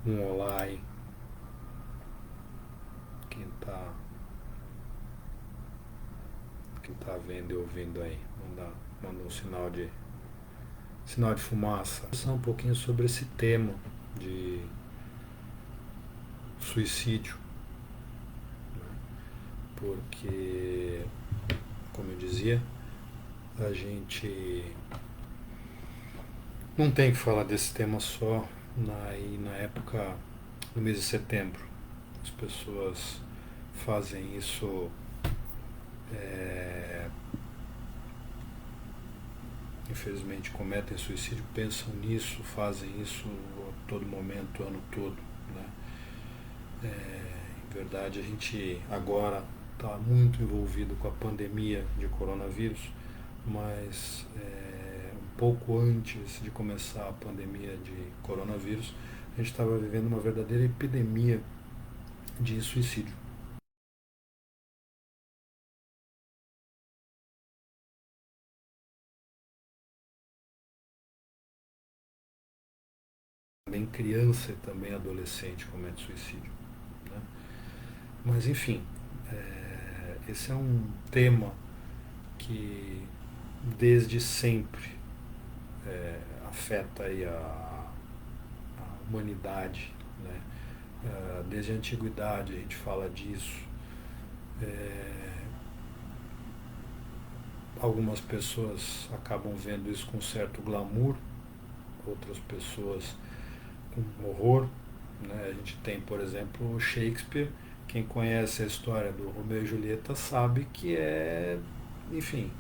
Um olá aí, quem quem tá vendo e ouvindo aí. Manda um sinal de fumaça. Vou falar um pouquinho sobre esse tema de suicídio, porque, como eu dizia, a gente não tem que falar desse tema só na época do mês de setembro. As pessoas fazem isso, é, infelizmente cometem suicídio, pensam nisso, fazem isso a todo momento, o ano todo. Né? Em verdade, a gente agora está muito envolvido com a pandemia de coronavírus, mas um pouco antes de começar a pandemia de coronavírus, a gente estava vivendo uma verdadeira epidemia de suicídio. Também criança e também adolescente comete suicídio. Né? Mas enfim, esse é um tema que desde sempre afeta aí a humanidade. Né? Desde a antiguidade a gente fala disso. É, Algumas pessoas acabam vendo isso com certo glamour, outras pessoas com horror. Né? A gente tem, por exemplo, Shakespeare. Quem conhece a história do Romeu e Julieta sabe que enfim,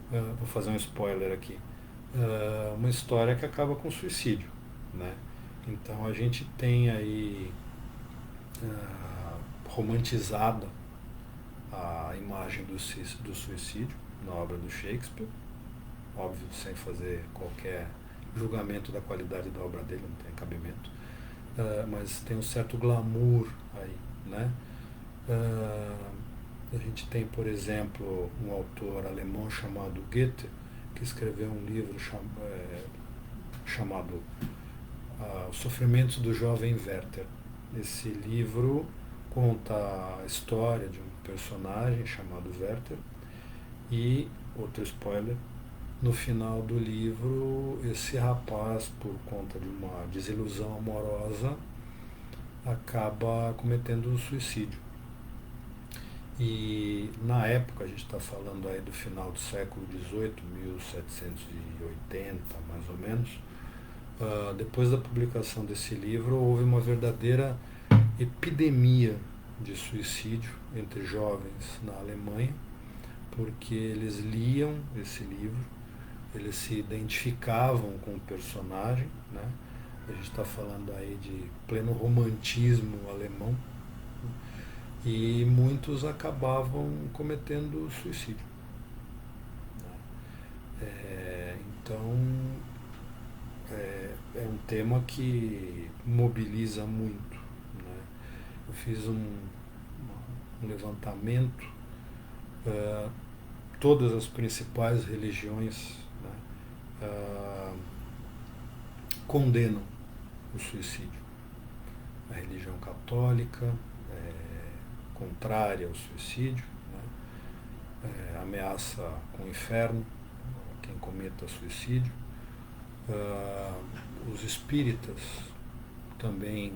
vou fazer um spoiler aqui, uma história que acaba com suicídio. Né? Então a gente tem aí romantizada a imagem do suicídio na obra do Shakespeare, óbvio, sem fazer qualquer julgamento da qualidade da obra dele, não tem cabimento, mas tem um certo glamour aí, né? A gente tem, por exemplo, um autor alemão chamado Goethe, que escreveu um livro chamado Os Sofrimentos do Jovem Werther. Esse livro conta a história de um personagem chamado Werther e, outro spoiler, no final do livro, esse rapaz, por conta de uma desilusão amorosa, acaba cometendo suicídio. E na época, a gente está falando aí do final do século XVIII, 1780 mais ou menos, depois da publicação desse livro, houve uma verdadeira epidemia de suicídio entre jovens na Alemanha, porque eles liam esse livro, eles se identificavam com o personagem. Né? A gente está falando aí de pleno romantismo alemão, e muitos acabavam cometendo suicídio. Então é um tema que mobiliza muito. Né? Eu fiz um levantamento, uh, todas as principais religiões, né, uh, condenam o suicídio. A religião católica é contrária ao suicídio, né, ameaça com o inferno quem cometa suicídio. Os espíritas também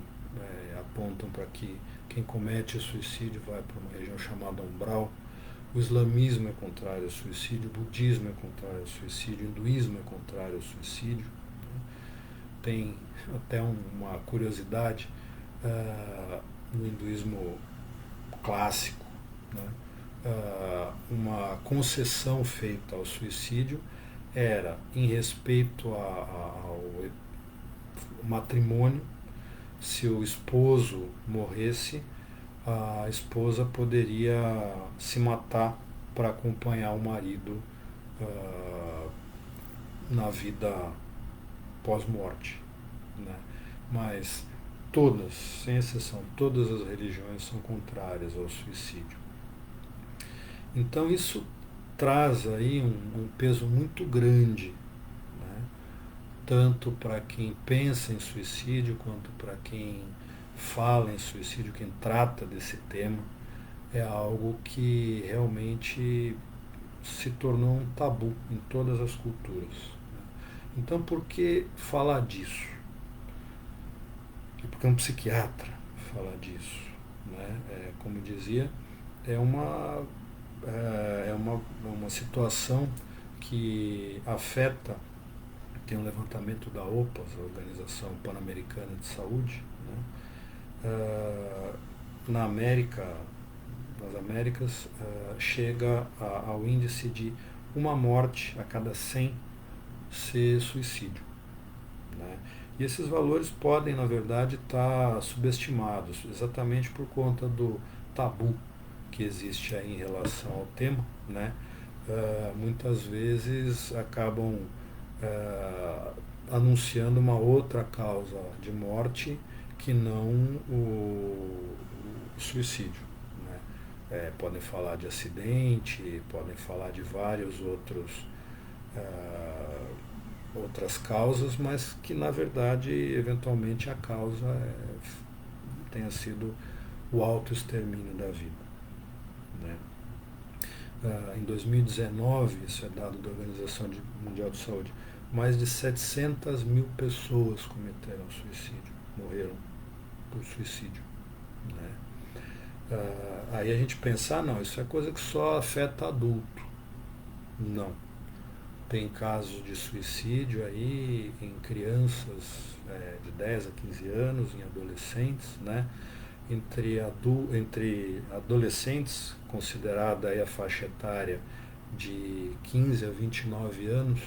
apontam para que quem comete suicídio vai para uma região chamada umbral. O islamismo é contrário ao suicídio, o budismo é contrário ao suicídio, o hinduísmo é contrário ao suicídio. Tem até uma curiosidade, no hinduísmo clássico, né, uma concessão feita ao suicídio era em respeito ao matrimônio. Se o esposo morresse, a esposa poderia se matar para acompanhar o marido na vida pós-morte. Né? Mas todas, sem exceção, todas as religiões são contrárias ao suicídio. Então isso traz aí um peso muito grande, né? tanto para quem pensa em suicídio, quanto para quem fala em suicídio, quem trata desse tema, é algo que realmente se tornou um tabu em todas as culturas. Então, por que falar disso? E por que um psiquiatra falar disso? Né? Como eu dizia, é uma situação que afeta. Tem um levantamento da OPAS, a Organização Pan-Americana de Saúde, né? Na América, nas Américas, chega ao índice de uma morte a cada 100 ser suicídio. Né? E esses valores podem, na verdade, estar subestimados, exatamente por conta do tabu que existe aí em relação ao tema. Né? Muitas vezes acabam anunciando uma outra causa de morte que não o suicídio. Né? Podem falar de acidente, podem falar de vários outras causas, mas que na verdade eventualmente a causa tenha sido o autoextermínio da vida. Né? Em 2019, isso é dado da Organização Mundial de Saúde, mais de 700 mil pessoas cometeram suicídio, morreram por suicídio. Né? Aí a gente pensa, não, isso é coisa que só afeta adulto. Não. Tem casos de suicídio aí em crianças de 10 a 15 anos, em adolescentes, né? Entre adolescentes, considerada aí a faixa etária de 15 a 29 anos,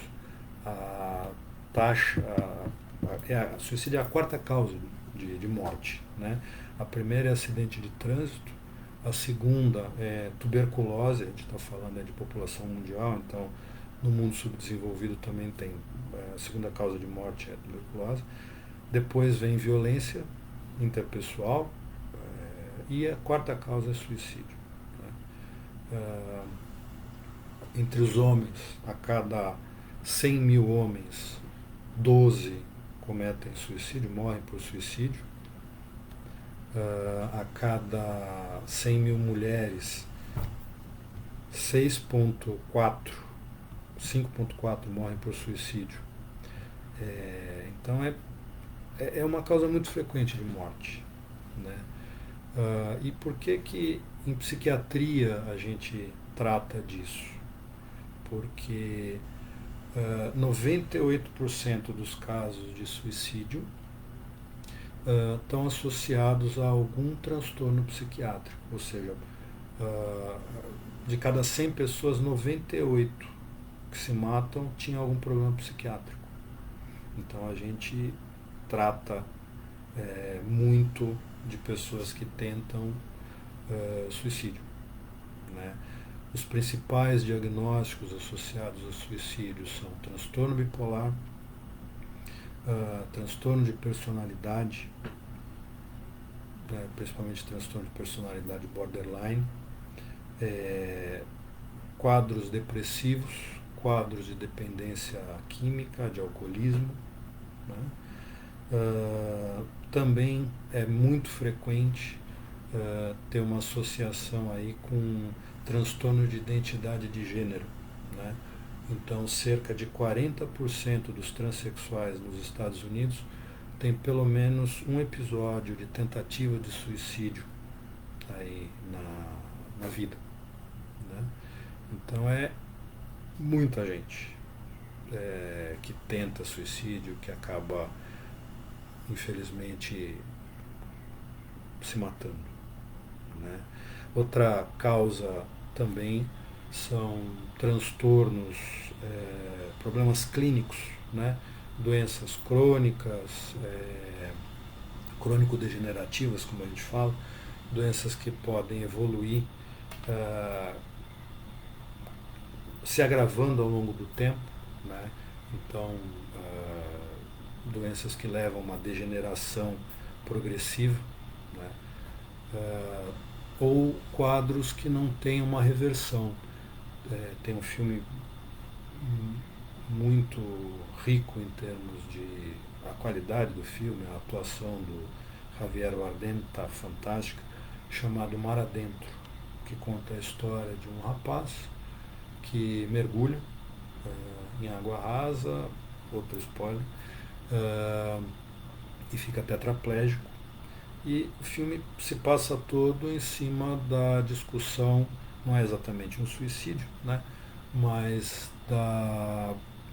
a taxa, a suicídio é a quarta causa de morte. Né? A primeira é acidente de trânsito, a segunda é tuberculose, a gente está falando de população mundial, então no mundo subdesenvolvido também tem a segunda causa de morte é a tuberculose. Depois vem violência interpessoal e a quarta causa é suicídio. Né? Entre os homens, a cada 100 mil homens, 12 cometem suicídio, morrem por suicídio. A cada 100 mil mulheres, 5,4 morrem por suicídio. Então é uma causa muito frequente de morte. Né? E por que em psiquiatria a gente trata disso? Porque 98% dos casos de suicídio estão associados a algum transtorno psiquiátrico, ou seja, de cada 100 pessoas, 98 que se matam tinham algum problema psiquiátrico. Então a gente trata muito de pessoas que tentam suicídio. Né? Os principais diagnósticos associados ao suicídio são transtorno bipolar, transtorno de personalidade, principalmente transtorno de personalidade borderline, quadros depressivos, quadros de dependência química, de alcoolismo. Né? Também é muito frequente ter uma associação aí com transtorno de identidade de gênero. Né? Então, cerca de 40% dos transexuais nos Estados Unidos tem pelo menos um episódio de tentativa de suicídio aí na vida. Né? Então, é muita gente que tenta suicídio, que acaba, infelizmente, se matando. Né? Outra causa também são transtornos, problemas clínicos, né? Doenças crônicas, crônico-degenerativas, como a gente fala, doenças que podem evoluir se agravando ao longo do tempo. Né? Então, doenças que levam a uma degeneração progressiva. Né? Ou quadros que não têm uma reversão. Tem um filme muito rico em termos de a qualidade do filme, a atuação do Javier Bardem está fantástica, chamado Mar Adentro, que conta a história de um rapaz que mergulha em água rasa, outro spoiler, e fica tetraplégico. E o filme se passa todo em cima da discussão, não é exatamente um suicídio, né? Mas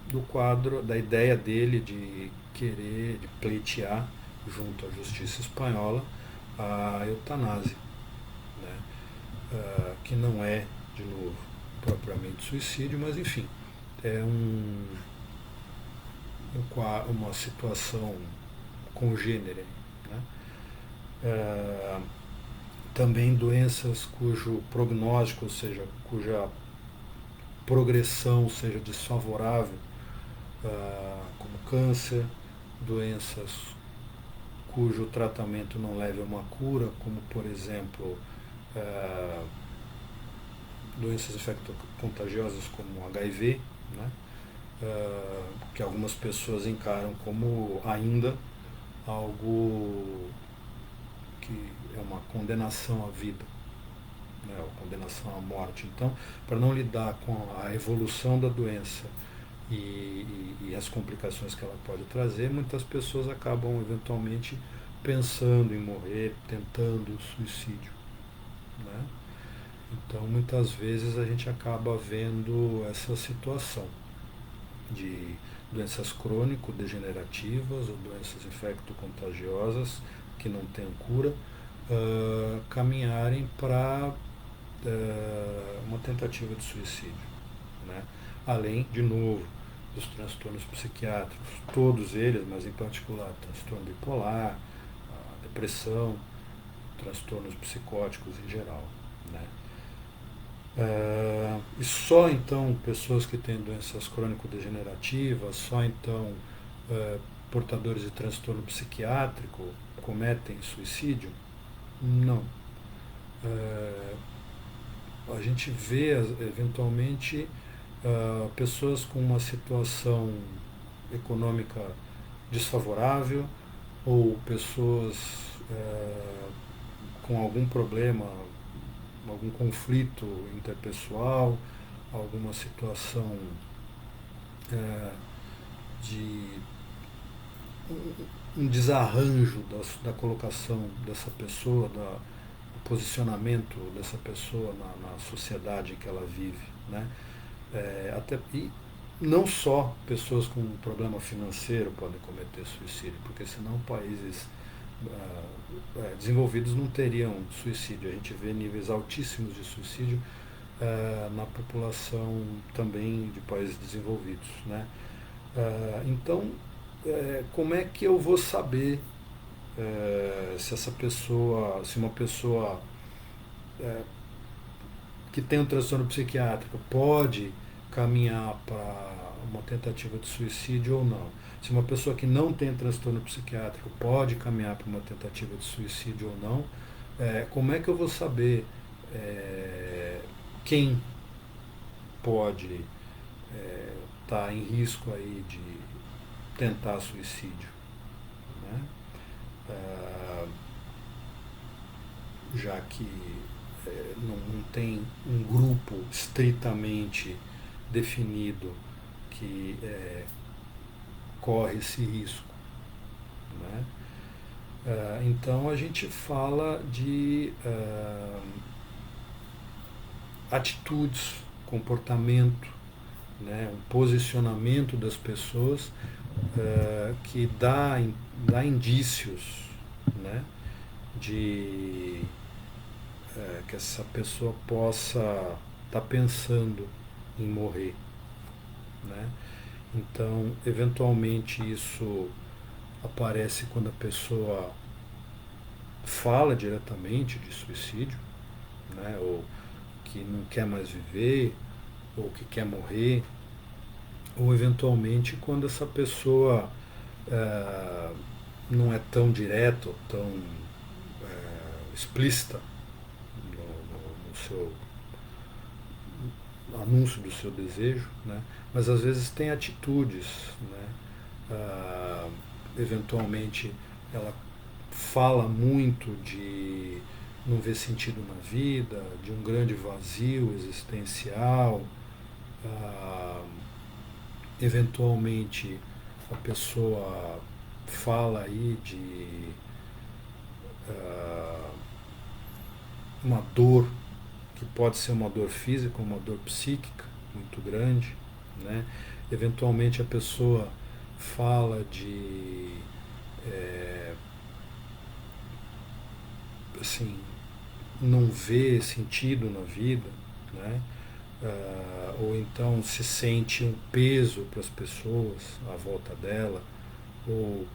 do quadro, da ideia dele de querer, de pleitear junto à justiça espanhola a eutanásia, né? Que não é, de novo, propriamente suicídio, mas enfim, é uma situação congênere, né? Também doenças cujo prognóstico, ou seja, cuja progressão seja desfavorável, como câncer, doenças cujo tratamento não leve a uma cura, como por exemplo doenças infectocontagiosas como HIV, né? Que algumas pessoas encaram como ainda algo que é uma condenação à vida, né, ou condenação à morte. Então, para não lidar com a evolução da doença e as complicações que ela pode trazer, muitas pessoas acabam eventualmente pensando em morrer, tentando suicídio, né? Então, muitas vezes a gente acaba vendo essa situação de doenças crônico-degenerativas ou doenças infecto-contagiosas que não têm cura, caminharem para uma tentativa de suicídio, né? Além, de novo, dos transtornos psiquiátricos, todos eles, mas em particular transtorno bipolar, a depressão, transtornos psicóticos em geral, né? E só então pessoas que têm doenças crônico-degenerativas, só então portadores de transtorno psiquiátrico cometem suicídio? Não. A gente vê eventualmente pessoas com uma situação econômica desfavorável ou pessoas com algum problema, algum conflito interpessoal, alguma situação de um desarranjo da colocação dessa pessoa, do posicionamento dessa pessoa na sociedade em que ela vive, né? E não só pessoas com problema financeiro podem cometer suicídio, porque senão países desenvolvidos não teriam suicídio. A gente vê níveis altíssimos de suicídio na população também de países desenvolvidos, né? Então, como é que eu vou saber se uma pessoa que tem um transtorno psiquiátrico pode caminhar para uma tentativa de suicídio ou não? Se uma pessoa que não tem transtorno psiquiátrico pode caminhar para uma tentativa de suicídio ou não? Como é que eu vou saber quem pode estar em risco aí de tentar suicídio, né? Já que não tem um grupo estritamente definido que corre esse risco, né? Então a gente fala de atitudes, comportamento, né, um posicionamento das pessoas que dá indícios, né, de que essa pessoa possa estar pensando em morrer, né? Então, eventualmente isso aparece quando a pessoa fala diretamente de suicídio, né, ou que não quer mais viver, ou que quer morrer, ou eventualmente quando essa pessoa não é tão direta ou tão explícita no seu, anúncio do seu desejo, né? Mas às vezes tem atitudes, né? Eventualmente ela fala muito de não ver sentido na vida, de um grande vazio existencial. ah, Eventualmente a pessoa fala aí de ah, uma dor que pode ser uma dor física, uma dor psíquica muito grande, né? Eventualmente a pessoa fala de assim, não vê sentido na vida, né? Ou então se sente um peso para as pessoas à volta dela, ou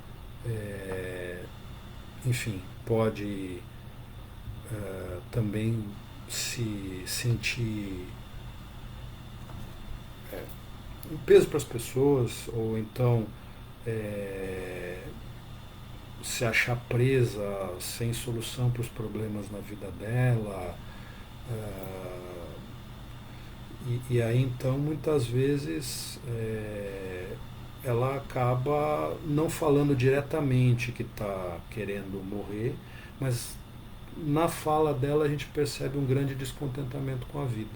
enfim, pode também se sentir um peso para as pessoas, ou então é, se achar presa sem solução para os problemas na vida dela. ah, e aí então muitas vezes ela acaba não falando diretamente que está querendo morrer, mas na fala dela a gente percebe um grande descontentamento com a vida,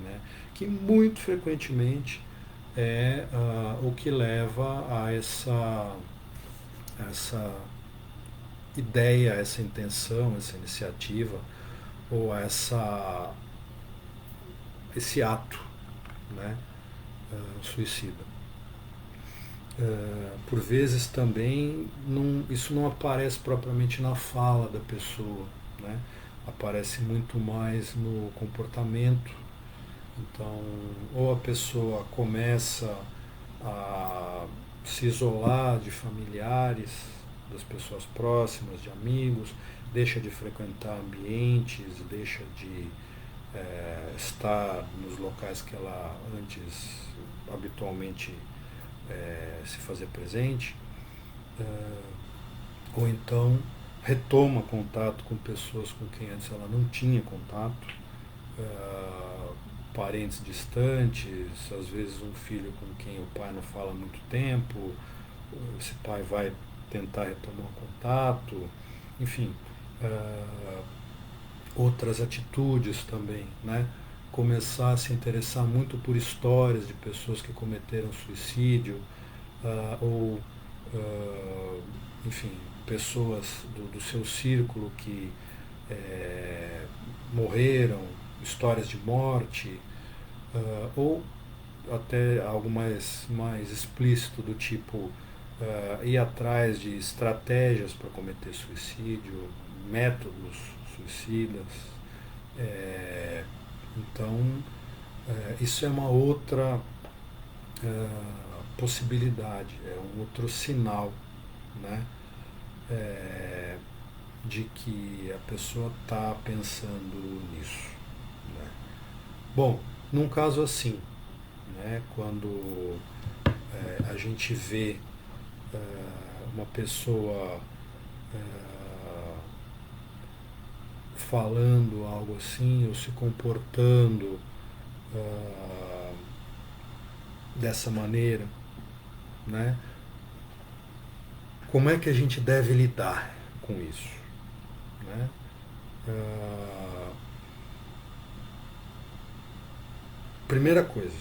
né? Que muito frequentemente é o que leva a essa ideia, essa intenção, essa iniciativa ou a esse ato, né, suicida. Por vezes também isso não aparece propriamente na fala da pessoa, né? Aparece muito mais no comportamento. Então, ou a pessoa começa a se isolar de familiares, das pessoas próximas, de amigos, deixa de frequentar ambientes, deixa de estar nos locais que ela antes habitualmente se fazer presente, ou então retoma contato com pessoas com quem antes ela não tinha contato, parentes distantes, às vezes um filho com quem o pai não fala há muito tempo, esse pai vai tentar retomar o contato, enfim, outras atitudes também, né? Começar a se interessar muito por histórias de pessoas que cometeram suicídio, ou, enfim, pessoas do seu círculo que morreram, histórias de morte, ou até algo mais explícito do tipo ir atrás de estratégias para cometer suicídio, métodos suicidas. Então, isso é uma outra possibilidade, é um outro sinal, né, de que a pessoa está pensando nisso, né? Bom, num caso assim, né, quando a gente vê uma pessoa falando algo assim ou se comportando dessa maneira, né? Como é que a gente deve lidar com isso, né? Primeira coisa,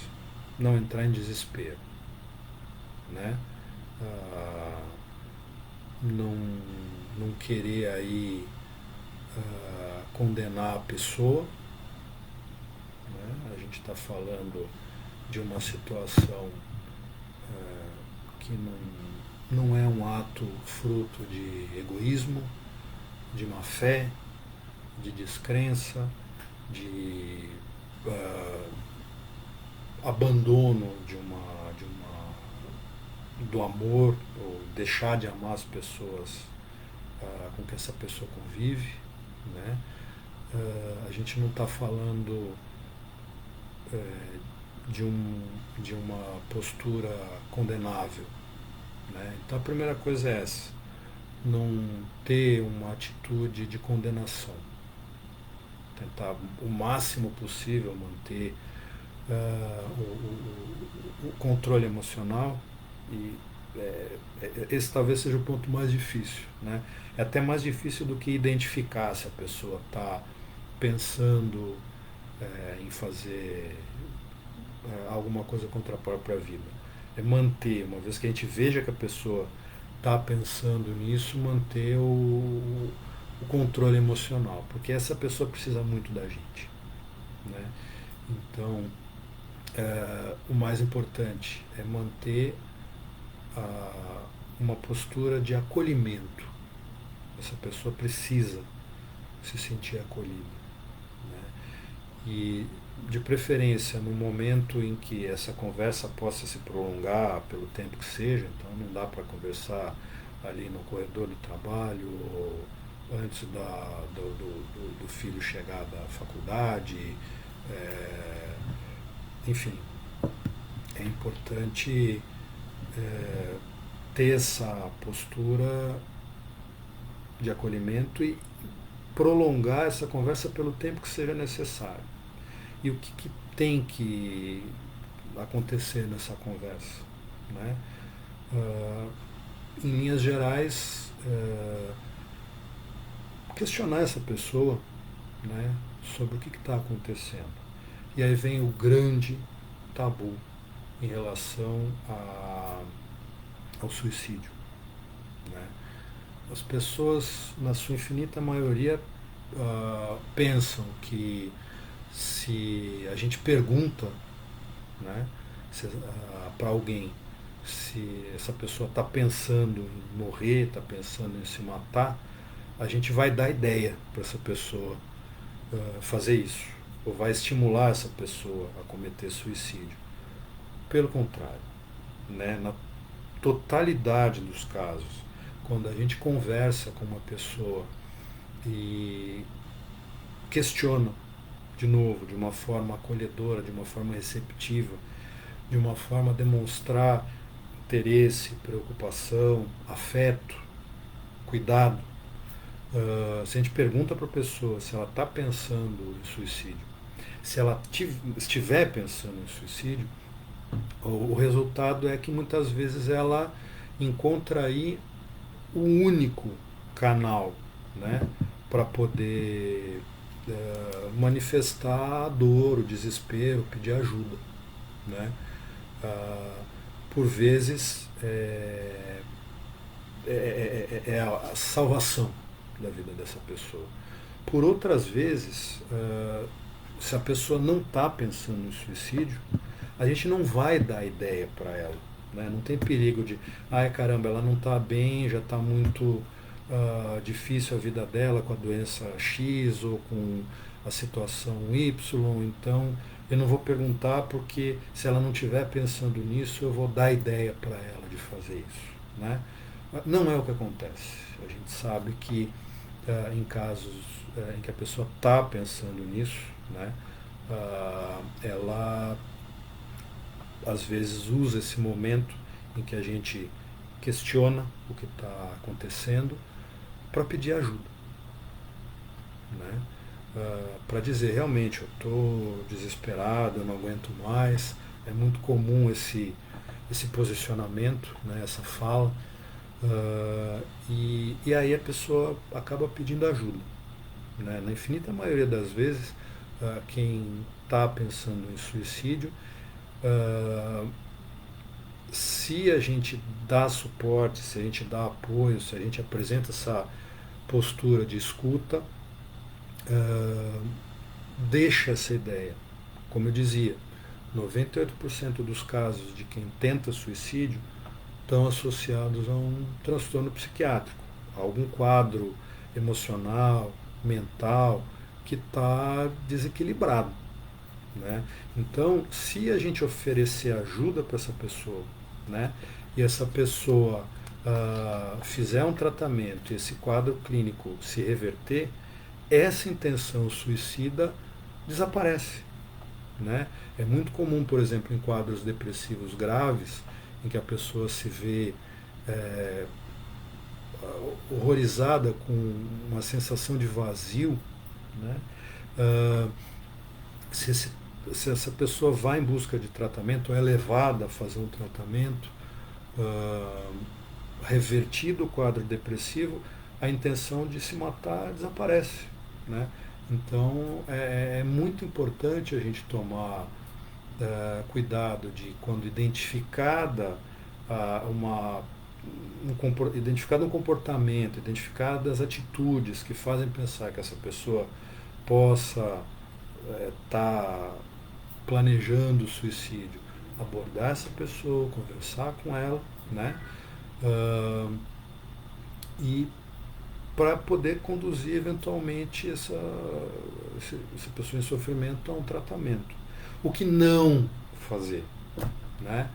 não entrar em desespero, né? Não, não querer aí condenar a pessoa, né? A gente está falando de uma situação que não é um ato fruto de egoísmo, de má fé, de descrença, de abandono do amor, ou deixar de amar as pessoas com que essa pessoa convive, né? A gente não está falando de uma postura condenável, né? Então a primeira coisa é essa, não ter uma atitude de condenação, tentar o máximo possível manter o controle emocional, e esse talvez seja o ponto mais difícil, né? É até mais difícil do que identificar se a pessoa está pensando em fazer alguma coisa contra a própria vida. É manter, uma vez que a gente veja que a pessoa está pensando nisso, manter o controle emocional, porque essa pessoa precisa muito da gente, né? Então, o mais importante é manter uma postura de acolhimento. Essa pessoa precisa se sentir acolhida, né? E, de preferência, no momento em que essa conversa possa se prolongar pelo tempo que seja, então não dá para conversar ali no corredor do trabalho ou antes do filho chegar da faculdade, é, enfim, é importante é, ter essa postura de acolhimento e prolongar essa conversa pelo tempo que seja necessário. E o que tem que acontecer nessa conversa, né? Em linhas gerais, questionar essa pessoa, né, sobre o que está acontecendo. E aí vem o grande tabu em relação ao suicídio, né? As pessoas, na sua infinita maioria, pensam que se a gente pergunta, né, para alguém se essa pessoa está pensando em morrer, está pensando em se matar, a gente vai dar ideia para essa pessoa fazer isso, ou vai estimular essa pessoa a cometer suicídio. Pelo contrário, né, na totalidade dos casos, quando a gente conversa com uma pessoa e questiona de novo, de uma forma acolhedora, de uma forma receptiva, de uma forma a demonstrar interesse, preocupação, afeto, cuidado. Se a gente pergunta para a pessoa se ela está pensando em suicídio, se ela estiver pensando em suicídio, o resultado é que muitas vezes ela encontra aí o único canal, né, para poder manifestar a dor, o desespero, pedir ajuda, né? Por vezes é a salvação da vida dessa pessoa. Por outras vezes, se a pessoa não está pensando em suicídio, a gente não vai dar ideia para ela, né? Não tem perigo de, ai caramba, ela não está bem, já está muito difícil a vida dela com a doença X ou com a situação Y, então eu não vou perguntar porque se ela não estiver pensando nisso, eu vou dar ideia para ela de fazer isso, né? Não é o que acontece. A gente sabe que em casos em que a pessoa está pensando nisso, né, ela às vezes usa esse momento em que a gente questiona o que está acontecendo para pedir ajuda, né? Para dizer realmente eu estou desesperado, eu não aguento mais. É muito comum esse posicionamento, né, essa fala, e aí a pessoa acaba pedindo ajuda, né? Na infinita maioria das vezes, quem está pensando em suicídio, se a gente dá suporte, se a gente dá apoio, se a gente apresenta essa postura de escuta, deixa essa ideia. Como eu dizia, 98% dos casos de quem tenta suicídio estão associados a um transtorno psiquiátrico, a algum quadro emocional, mental, que está desequilibrado, né? Então, se a gente oferecer ajuda para essa pessoa, né, e essa pessoa fizer um tratamento e esse quadro clínico se reverter, essa intenção suicida desaparece, né? É muito comum, por exemplo, em quadros depressivos graves, em que a pessoa se vê é, horrorizada com uma sensação de vazio, né? Se esse se essa pessoa vai em busca de tratamento, ou é levada a fazer um tratamento, revertido o quadro depressivo, a intenção de se matar desaparece, né? Então é muito importante a gente tomar cuidado de quando identificada uma identificado um comportamento, identificadas atitudes que fazem pensar que essa pessoa possa estar planejando o suicídio, abordar essa pessoa, conversar com ela, né? Uh, e para poder conduzir eventualmente essa pessoa em sofrimento a um tratamento. O que não fazer, né?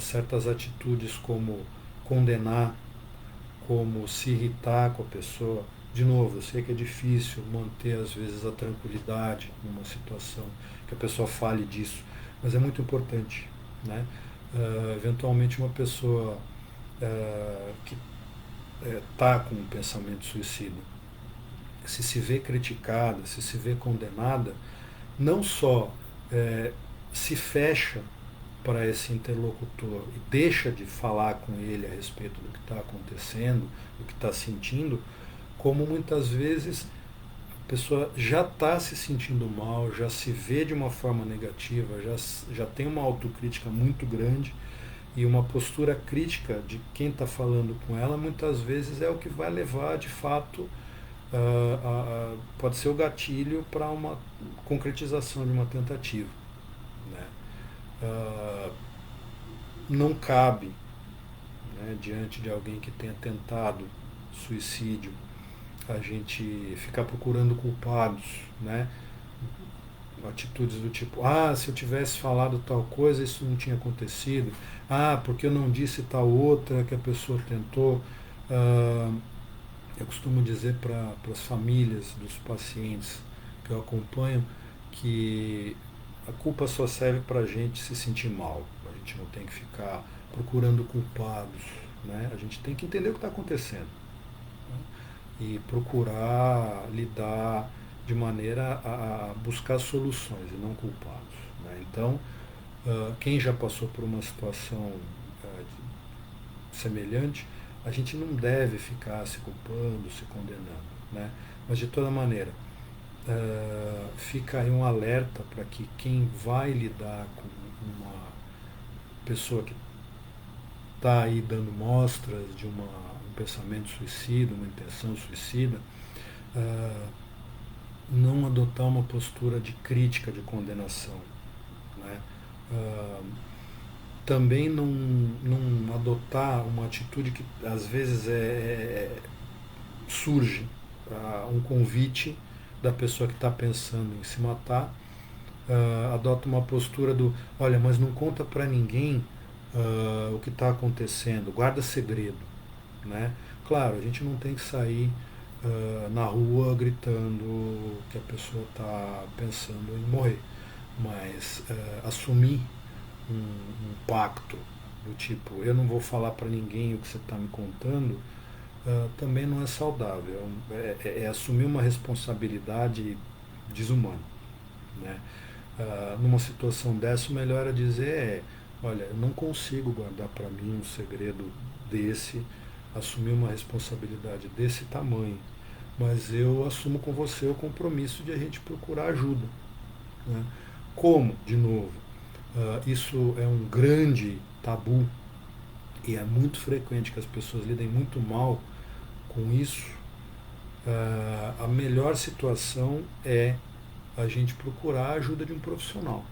Certas atitudes como condenar, como se irritar com a pessoa. De novo, eu sei que é difícil manter às vezes a tranquilidade numa situação que a pessoa fale disso, mas é muito importante, né? Eventualmente uma pessoa que está com um pensamento suicida, se vê criticada, se vê condenada, não só se fecha para esse interlocutor e deixa de falar com ele a respeito do que está acontecendo, do que está sentindo, como muitas vezes a pessoa já está se sentindo mal, já se vê de uma forma negativa, já tem uma autocrítica muito grande, e uma postura crítica de quem está falando com ela muitas vezes é o que vai levar de fato, pode ser o gatilho para uma concretização de uma tentativa, né? Não cabe, né, diante de alguém que tenha tentado suicídio, a gente ficar procurando culpados, né? Atitudes do tipo, se eu tivesse falado tal coisa, isso não tinha acontecido. Porque eu não disse tal outra que a pessoa tentou. Eu costumo dizer para as famílias dos pacientes que eu acompanho que a culpa só serve para a gente se sentir mal. A gente não tem que ficar procurando culpados, né? A gente tem que entender o que está acontecendo, né? E procurar lidar de maneira a buscar soluções e não culpados, né? Então, quem já passou por uma situação semelhante, a gente não deve ficar se culpando, se condenando, né? Mas de toda maneira, fica aí um alerta para que quem vai lidar com uma pessoa que está aí dando mostras de um pensamento suicida, uma intenção suicida, não adotar uma postura de crítica, de condenação, né? Também não adotar uma atitude que às vezes surge um convite da pessoa que está pensando em se matar, adota uma postura do, olha, mas não conta para ninguém o que está acontecendo, guarda segredo, né? Claro, a gente não tem que sair na rua gritando que a pessoa está pensando em morrer, mas assumir um pacto do tipo, eu não vou falar para ninguém o que você está me contando, também não é saudável. É assumir uma responsabilidade desumana, né? Numa situação dessa, o melhor é dizer olha, eu não consigo guardar para mim um segredo desse, assumir uma responsabilidade desse tamanho, mas eu assumo com você o compromisso de a gente procurar ajuda, né? Como, de novo, isso é um grande tabu e é muito frequente que as pessoas lidem muito mal com isso, a melhor situação é a gente procurar a ajuda de um profissional,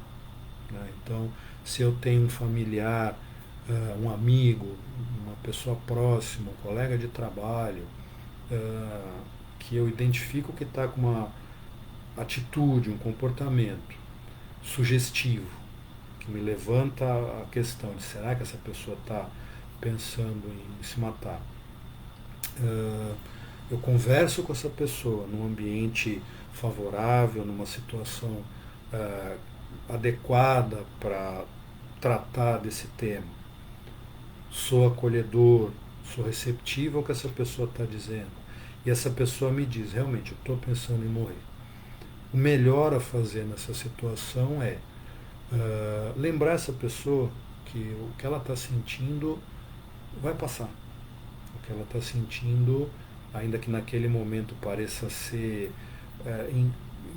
né? Então, se eu tenho um familiar, um amigo, uma pessoa próxima, um colega de trabalho, que eu identifico que está com uma atitude, um comportamento sugestivo, que me levanta a questão de será que essa pessoa está pensando em se matar, eu converso com essa pessoa num ambiente favorável, numa situação adequada para tratar desse tema. Sou acolhedor, sou receptivo ao que essa pessoa está dizendo. E essa pessoa me diz, realmente, eu estou pensando em morrer. o melhor a fazer nessa situação é lembrar essa pessoa que o que ela está sentindo vai passar. O que ela está sentindo, ainda que naquele momento pareça ser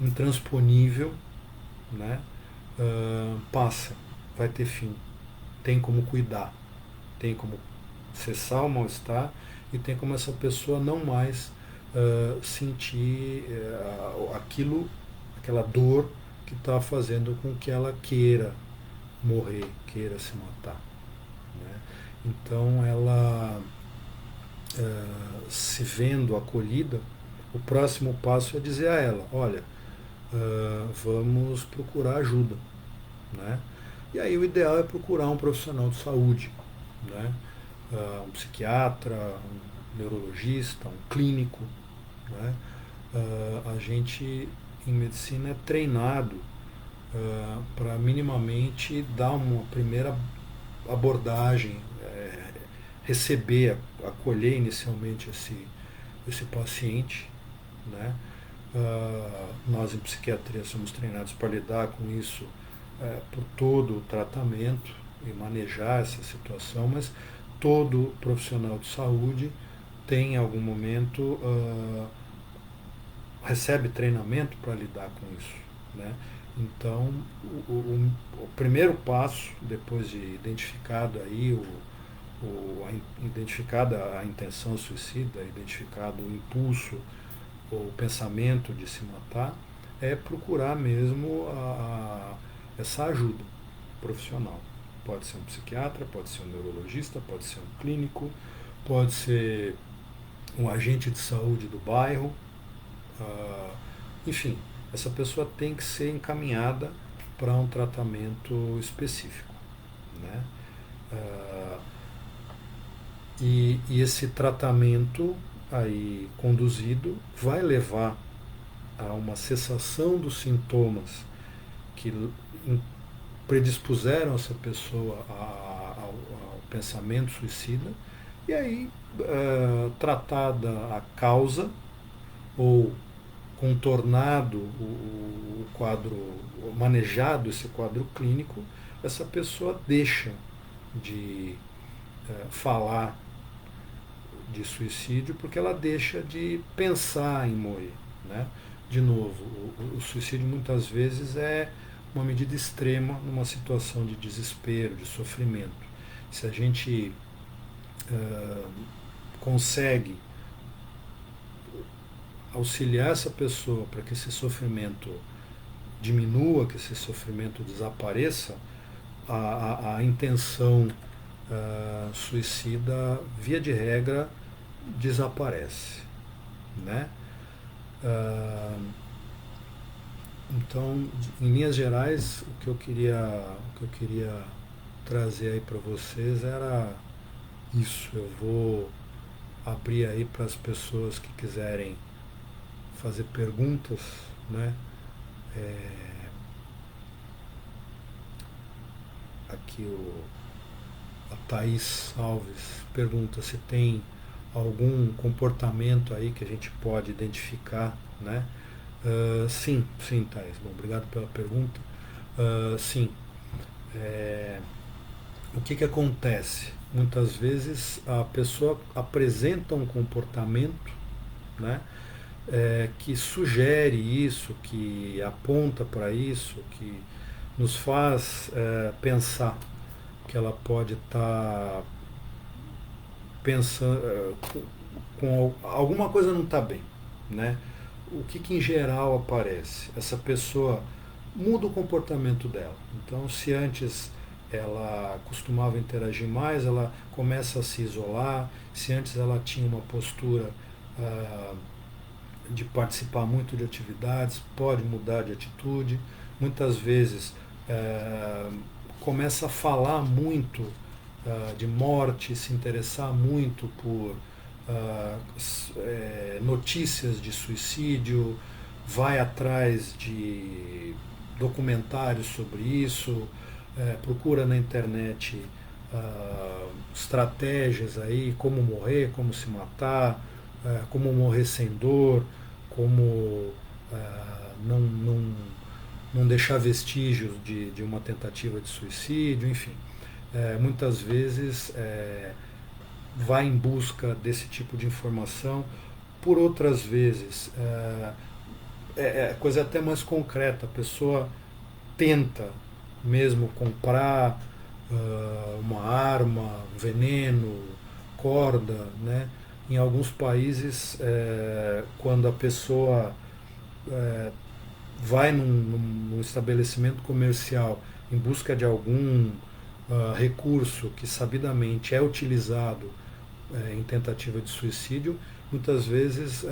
intransponível, né? Passa, vai ter fim. Tem como cuidar, tem como cessar o mal-estar e tem como essa pessoa não mais sentir aquilo, aquela dor que está fazendo com que ela queira morrer, queira se matar. Né? Então ela se vendo acolhida, o próximo passo é dizer a ela, olha, vamos procurar ajuda. Né? E aí o ideal é procurar um profissional de saúde, né? Um psiquiatra, um neurologista, um clínico. Né? A gente em medicina é treinado para minimamente dar uma primeira abordagem, receber, acolher inicialmente esse paciente. Né? Nós em psiquiatria somos treinados para lidar com isso por todo o tratamento e manejar essa situação, mas todo profissional de saúde tem em algum momento recebe treinamento para lidar com isso. Né? Então, o primeiro passo, depois de identificado aí identificada a intenção suicida, identificado o impulso, o pensamento de se matar, é procurar mesmo essa ajuda profissional. Pode ser um psiquiatra, pode ser um neurologista, pode ser um clínico, pode ser um agente de saúde do bairro. Enfim, essa pessoa tem que ser encaminhada para um tratamento específico. Né? E esse tratamento aí conduzido vai levar a uma cessação dos sintomas que predispuseram essa pessoa ao pensamento suicida, e aí tratada a causa ou contornado o quadro, manejado esse quadro clínico, essa pessoa deixa de falar de suicídio porque ela deixa de pensar em morrer. Né? De novo, o suicídio muitas vezes é uma medida extrema numa situação de desespero, de sofrimento. Se a gente consegue auxiliar essa pessoa para que esse sofrimento diminua, que esse sofrimento desapareça, a intenção suicida, via de regra, desaparece. Né? Então, em linhas gerais, o que eu queria trazer aí para vocês era isso. Eu vou abrir aí para as pessoas que quiserem fazer perguntas. Né? Aqui a Thaís Alves pergunta se tem algum comportamento aí que a gente pode identificar. Né? Sim, Thaís. Bom, obrigado pela pergunta. Sim. O que acontece? Muitas vezes a pessoa apresenta um comportamento, né, que sugere isso, que aponta para isso, que nos faz pensar que ela pode estar pensando com alguma coisa não está bem. Né? O que em geral aparece? Essa pessoa muda o comportamento dela. Então, se antes ela costumava interagir mais, ela começa a se isolar. Se antes ela tinha uma postura de participar muito de atividades, pode mudar de atitude. Muitas vezes começa a falar muito de morte, se interessar muito por notícias de suicídio, vai atrás de documentários sobre isso, procura na internet estratégias aí, como morrer, como se matar, como morrer sem dor, como não deixar vestígios de uma tentativa de suicídio, enfim. Muitas vezes vai em busca desse tipo de informação, por outras vezes coisa até mais concreta, a pessoa tenta mesmo comprar uma arma, um veneno, corda, né? Em alguns países, quando a pessoa vai num estabelecimento comercial em busca de algum recurso que sabidamente é utilizado em tentativa de suicídio, muitas vezes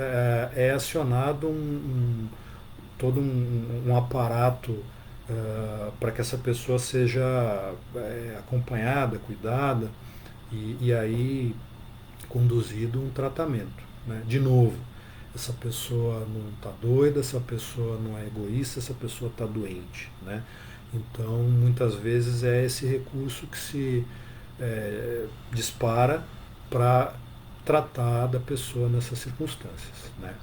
é acionado todo um aparato para que essa pessoa seja acompanhada, cuidada e aí conduzido um tratamento. Né? De novo, essa pessoa não está doida, essa pessoa não é egoísta, essa pessoa está doente. Né? Então, muitas vezes é esse recurso que se dispara para tratar da pessoa nessas circunstâncias. Né?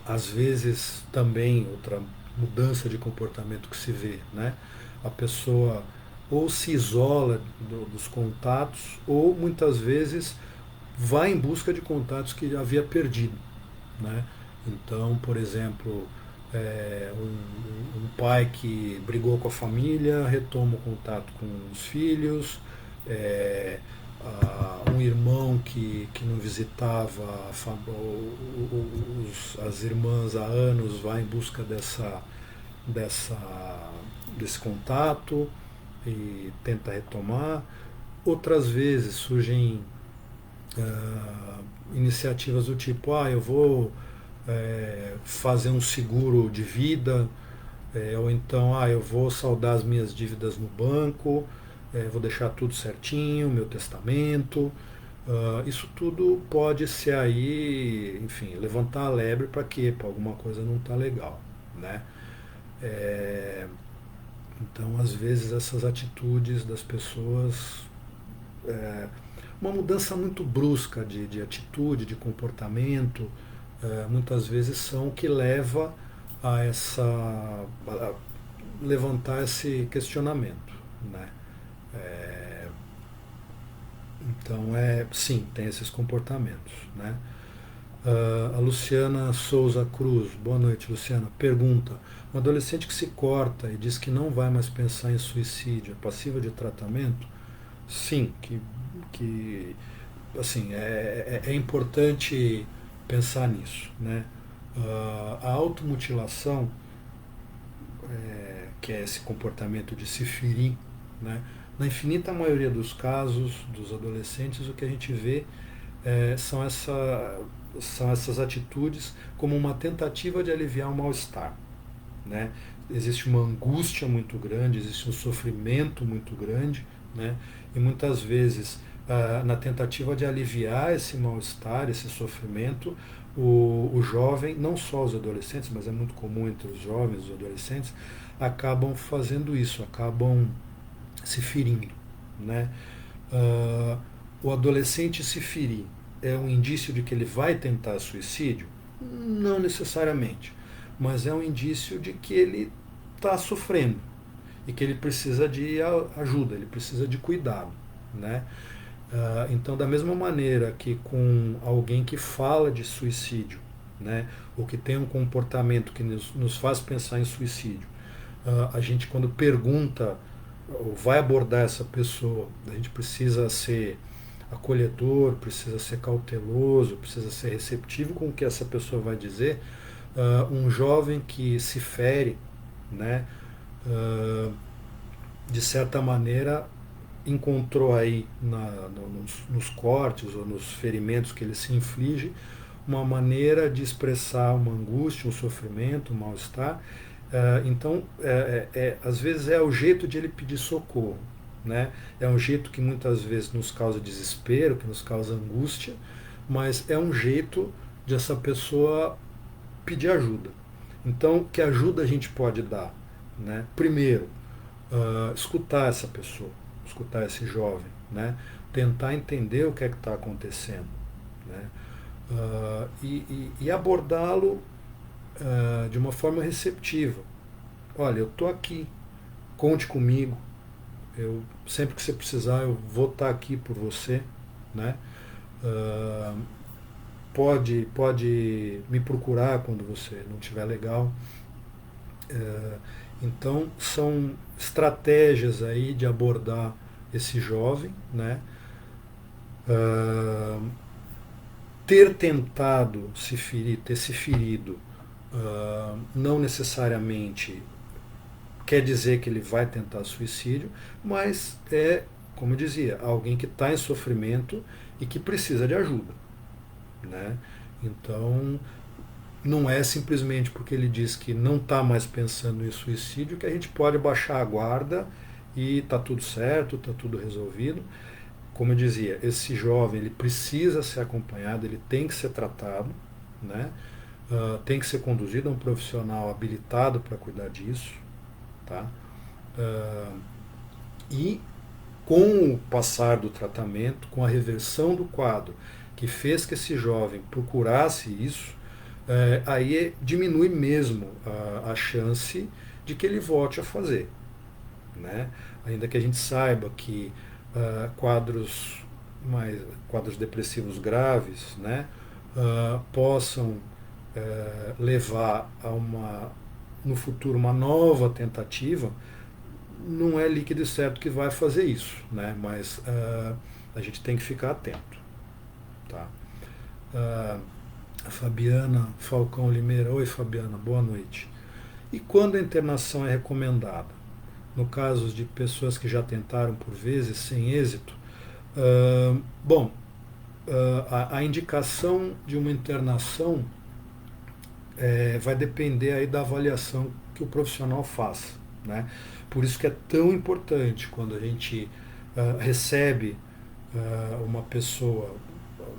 Às vezes também outra mudança de comportamento que se vê, né? A pessoa ou se isola dos contatos ou muitas vezes vai em busca de contatos que havia perdido, né? Então, por exemplo, um pai que brigou com a família retoma o contato com os filhos, um irmão que não visitava as irmãs há anos vai em busca desse contato e tenta retomar. Outras vezes surgem iniciativas do tipo, eu vou fazer um seguro de vida, ou então, eu vou saldar as minhas dívidas no banco, vou deixar tudo certinho, meu testamento. Isso tudo pode ser aí, enfim, levantar a lebre para quê? Para alguma coisa não estar legal, né? Então, às vezes, essas atitudes das pessoas, uma mudança muito brusca de atitude, de comportamento, muitas vezes são o que leva a levantar esse questionamento, né? Então, sim, tem esses comportamentos, né? A Luciana Souza Cruz, boa noite, Luciana. Pergunta: um adolescente que se corta e diz que não vai mais pensar em suicídio, é passível de tratamento? Sim, que assim, é importante pensar nisso, né? A automutilação, que é esse comportamento de se ferir, né? Na infinita maioria dos casos dos adolescentes, o que a gente vê são essas atitudes como uma tentativa de aliviar o mal-estar. Né? Existe uma angústia muito grande, existe um sofrimento muito grande, né? E muitas vezes, na tentativa de aliviar esse mal-estar, esse sofrimento, o jovem, não só os adolescentes, mas é muito comum entre os jovens, os adolescentes, acabam fazendo isso, acabam se ferindo. Né? O adolescente se ferir é um indício de que ele vai tentar suicídio? Não necessariamente, mas é um indício de que ele está sofrendo e que ele precisa de ajuda, ele precisa de cuidado. Né? Então, da mesma maneira que com alguém que fala de suicídio, né, ou que tem um comportamento que nos faz pensar em suicídio, a gente, quando pergunta ou vai abordar essa pessoa, a gente precisa ser acolhedor, precisa ser cauteloso, precisa ser receptivo com o que essa pessoa vai dizer. Um jovem que se fere, né, de certa maneira encontrou aí nos cortes ou nos ferimentos que ele se inflige uma maneira de expressar uma angústia, um sofrimento, um mal-estar. Então, às vezes é o jeito de ele pedir socorro. Né? É um jeito que muitas vezes nos causa desespero, que nos causa angústia, mas é um jeito de essa pessoa pedir ajuda. Então, que ajuda a gente pode dar? Né? Primeiro, escutar essa pessoa, escutar esse jovem, né? Tentar entender o que é que está acontecendo. Né? E abordá-lo de uma forma receptiva. Olha, eu estou aqui, conte comigo, eu, sempre que você precisar eu vou estar aqui por você, né? Uh, pode me procurar quando você não estiver legal. Uh, então são estratégias aí de abordar esse jovem, né? Uh, ter tentado se ferir, ter se ferido, não necessariamente quer dizer que ele vai tentar suicídio, mas é, como eu dizia, alguém que está em sofrimento e que precisa de ajuda, né? Então, não é simplesmente porque ele diz que não está mais pensando em suicídio que a gente pode baixar a guarda e está tudo certo, está tudo resolvido. Como eu dizia, esse jovem ele precisa ser acompanhado, ele tem que ser tratado, né? Tem que ser conduzido a um profissional habilitado para cuidar disso, tá? E com o passar do tratamento, com a reversão do quadro que fez que esse jovem procurasse isso, aí diminui mesmo a chance de que ele volte a fazer, né? Ainda que a gente saiba que quadros quadros depressivos graves, né, possam levar a no futuro uma nova tentativa, não é líquido e certo que vai fazer isso, né? Mas a gente tem que ficar atento. Tá? A Fabiana Falcão Limeira. Oi, Fabiana, boa noite. E quando a internação é recomendada? No caso de pessoas que já tentaram por vezes sem êxito, bom, a indicação de uma internação vai depender aí da avaliação que o profissional faça, né? Por isso que é tão importante quando a gente recebe uma pessoa,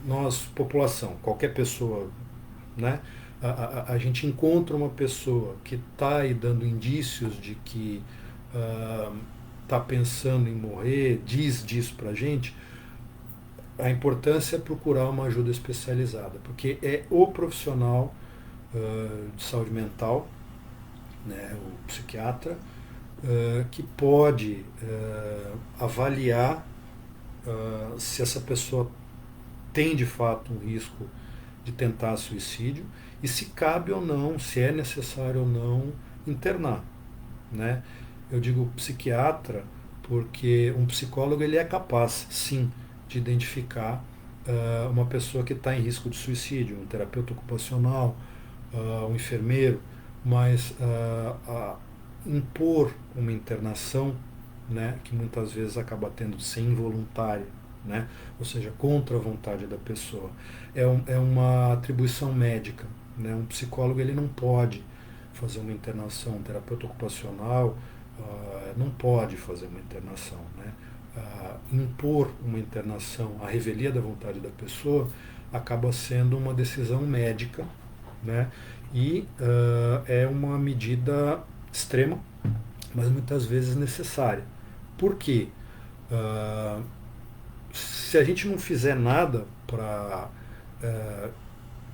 nós, população, qualquer pessoa, né? A gente encontra uma pessoa que está aí dando indícios de que está pensando em morrer, diz disso para a gente, a importância é procurar uma ajuda especializada, porque é o profissional de saúde mental, né, o psiquiatra, que pode avaliar se essa pessoa tem de fato um risco de tentar suicídio e se cabe ou não, se é necessário ou não internar, né? Eu digo psiquiatra porque um psicólogo ele é capaz, sim, de identificar uma pessoa que está em risco de suicídio, um terapeuta ocupacional, um enfermeiro, mas impor uma internação, né, que muitas vezes acaba tendo de ser involuntária, né, ou seja, contra a vontade da pessoa, é uma atribuição médica, né, um psicólogo ele não pode fazer uma internação, um terapeuta ocupacional não pode fazer uma internação, né, impor uma internação à revelia da vontade da pessoa acaba sendo uma decisão médica, né, e é uma medida extrema, mas muitas vezes necessária. Por quê? Se a gente não fizer nada para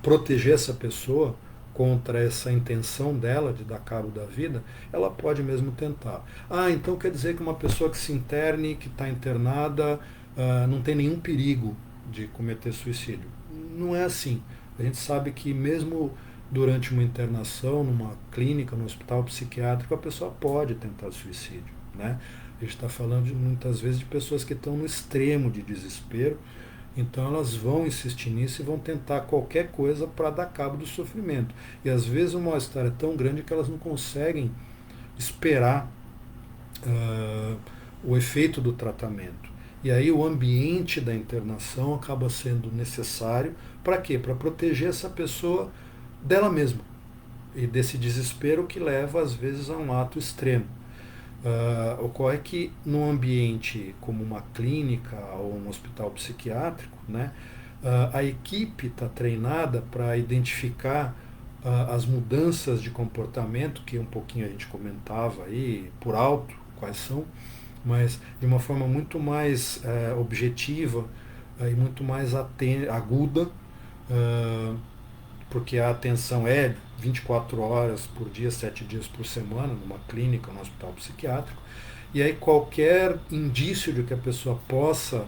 proteger essa pessoa contra essa intenção dela de dar cabo da vida, ela pode mesmo tentar. Então quer dizer que uma pessoa que se interne, que está internada, não tem nenhum perigo de cometer suicídio. Não é assim. A gente sabe que mesmo durante uma internação, numa clínica, no hospital psiquiátrico, a pessoa pode tentar suicídio, né? A gente está falando muitas vezes de pessoas que estão no extremo de desespero, então elas vão insistir nisso e vão tentar qualquer coisa para dar cabo do sofrimento. E às vezes o mal-estar é tão grande que elas não conseguem esperar o efeito do tratamento. E aí o ambiente da internação acaba sendo necessário para quê? Para proteger essa pessoa dela mesma e desse desespero que leva às vezes a um ato extremo. Ocorre que num ambiente como uma clínica ou um hospital psiquiátrico, né, a equipe está treinada para identificar as mudanças de comportamento, que um pouquinho a gente comentava aí por alto quais são, mas de uma forma muito mais objetiva e muito mais aguda, porque a atenção é 24 horas por dia, 7 dias por semana, numa clínica, num hospital psiquiátrico, e aí qualquer indício de que a pessoa possa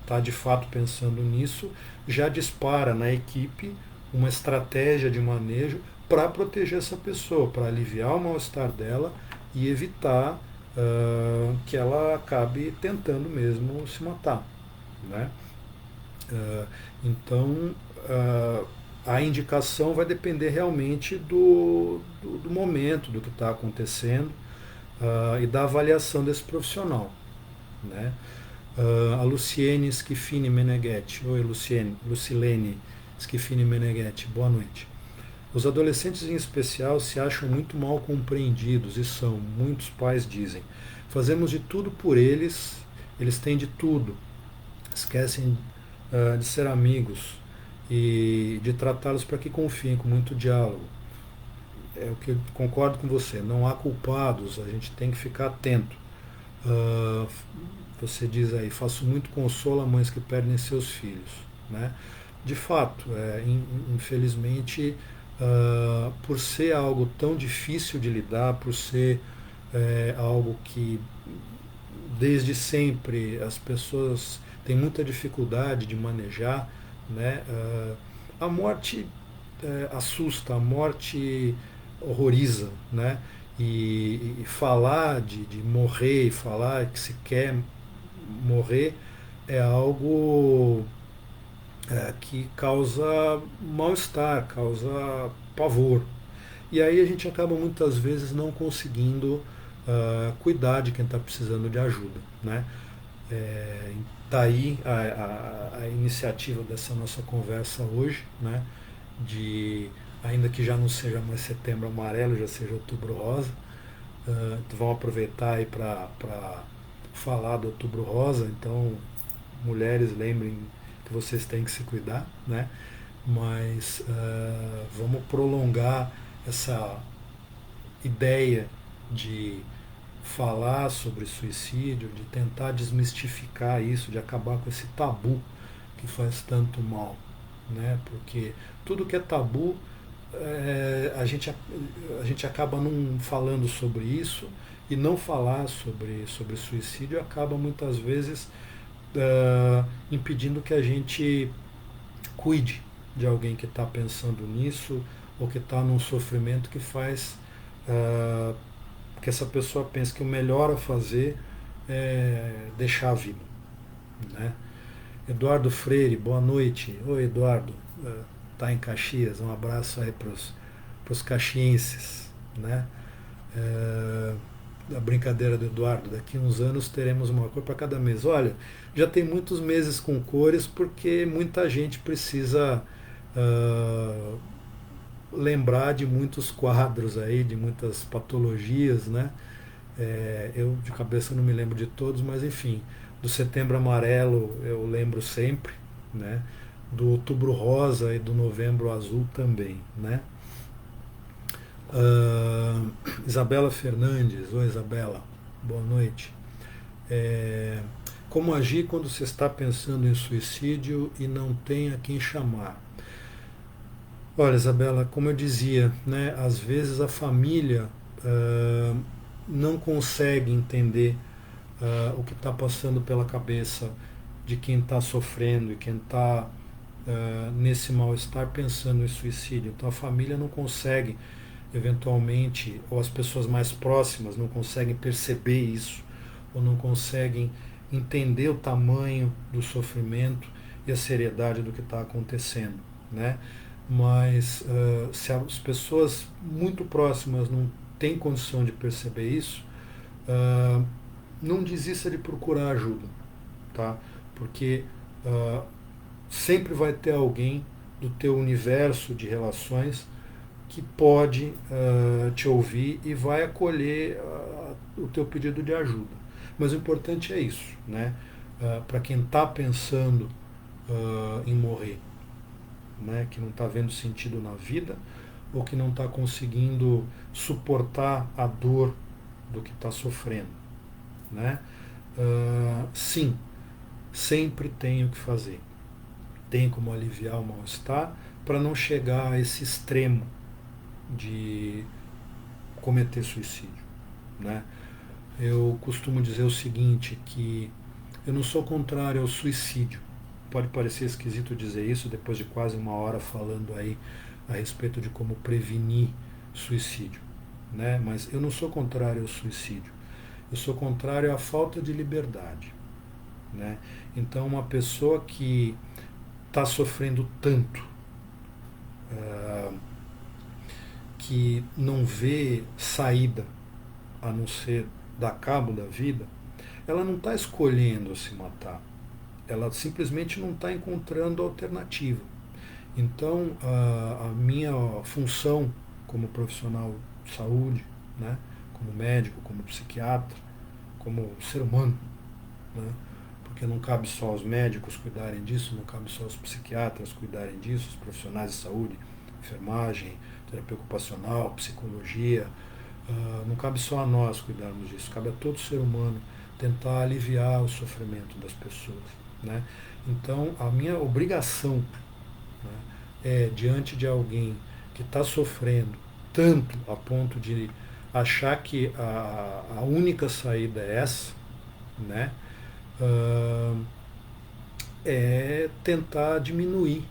estar de fato pensando nisso, já dispara na equipe uma estratégia de manejo para proteger essa pessoa, para aliviar o mal-estar dela e evitar que ela acabe tentando mesmo se matar. Né? Então, a indicação vai depender realmente do momento, do que está acontecendo e da avaliação desse profissional. Né? A Luciene Schifini Meneghetti. Oi, Lucilene Schifini Meneghetti, boa noite. Os adolescentes em especial se acham muito mal compreendidos e são, muitos pais dizem, fazemos de tudo por eles, eles têm de tudo, esquecem de ser amigos e de tratá-los para que confiem com muito diálogo. É o que eu concordo com você, não há culpados, a gente tem que ficar atento. Você diz aí, faço muito consolo a mães que perdem seus filhos. Né? De fato, infelizmente, por ser algo tão difícil de lidar, por ser algo que desde sempre as pessoas têm muita dificuldade de manejar, né? A morte assusta, a morte horroriza, né? E falar de morrer, falar que se quer morrer é algo que causa mal-estar, causa pavor. E aí a gente acaba muitas vezes não conseguindo cuidar de quem está precisando de ajuda. Né? Daí a iniciativa dessa nossa conversa hoje, né? De, ainda que já não seja mais Setembro Amarelo, já seja Outubro Rosa, vamos aproveitar aí para falar do Outubro Rosa. Então, mulheres, lembrem que vocês têm que se cuidar, né? Mas vamos prolongar essa ideia de falar sobre suicídio, de tentar desmistificar isso, de acabar com esse tabu que faz tanto mal, né? Porque tudo que é tabu, a gente acaba não falando sobre isso, e não falar sobre suicídio acaba muitas vezes impedindo que a gente cuide de alguém que está pensando nisso ou que está num sofrimento que faz que essa pessoa pense que o melhor a fazer é deixar a vida. Né? Eduardo Freire, boa noite. Oi, Eduardo, tá em Caxias, um abraço aí para os caxienses. Né? A brincadeira do Eduardo, daqui a uns anos teremos uma cor para cada mês. Olha, já tem muitos meses com cores porque muita gente precisa lembrar de muitos quadros aí, de muitas patologias, né? Eu de cabeça não me lembro de todos, mas enfim, do Setembro Amarelo eu lembro sempre, né? Do Outubro Rosa e do Novembro Azul também, né? Isabela Fernandes, oi Isabela, boa noite. Como agir quando se está pensando em suicídio e não tem a quem chamar? Olha, Isabela, como eu dizia, né, às vezes a família não consegue entender o que está passando pela cabeça de quem está sofrendo e quem está nesse mal-estar pensando em suicídio. Então a família não consegue, eventualmente, ou as pessoas mais próximas não conseguem perceber isso, ou não conseguem entender o tamanho do sofrimento e a seriedade do que está acontecendo. Né? Mas se as pessoas muito próximas não têm condição de perceber isso, não desista de procurar ajuda, tá? Porque sempre vai ter alguém do teu universo de relações que pode te ouvir e vai acolher o teu pedido de ajuda. Mas o importante é isso, né? Para quem está pensando em morrer, né? Que não está vendo sentido na vida ou que não está conseguindo suportar a dor do que está sofrendo. Né? Sim, sempre tem o que fazer. tem como aliviar o mal-estar, para não chegar a esse extremo de cometer suicídio, né? Eu costumo dizer o seguinte, que eu não sou contrário ao suicídio. Pode parecer esquisito dizer isso depois de quase uma hora falando aí a respeito de como prevenir suicídio, né? Mas eu não sou contrário ao suicídio. Eu sou contrário à falta de liberdade, né? Então, uma pessoa que está sofrendo tanto, que não vê saída a não ser dar cabo da vida, ela não está escolhendo se matar. Ela simplesmente não está encontrando alternativa. Então, a minha função como profissional de saúde, né, como médico, como psiquiatra, como ser humano, né, porque não cabe só aos médicos cuidarem disso, não cabe só aos psiquiatras cuidarem disso, os profissionais de saúde, enfermagem, terapia ocupacional, psicologia, não cabe só a nós cuidarmos disso, cabe a todo ser humano tentar aliviar o sofrimento das pessoas, né? Então, a minha obrigação, né, é, diante de alguém que está sofrendo tanto a ponto de achar que a única saída é essa, né, é tentar diminuir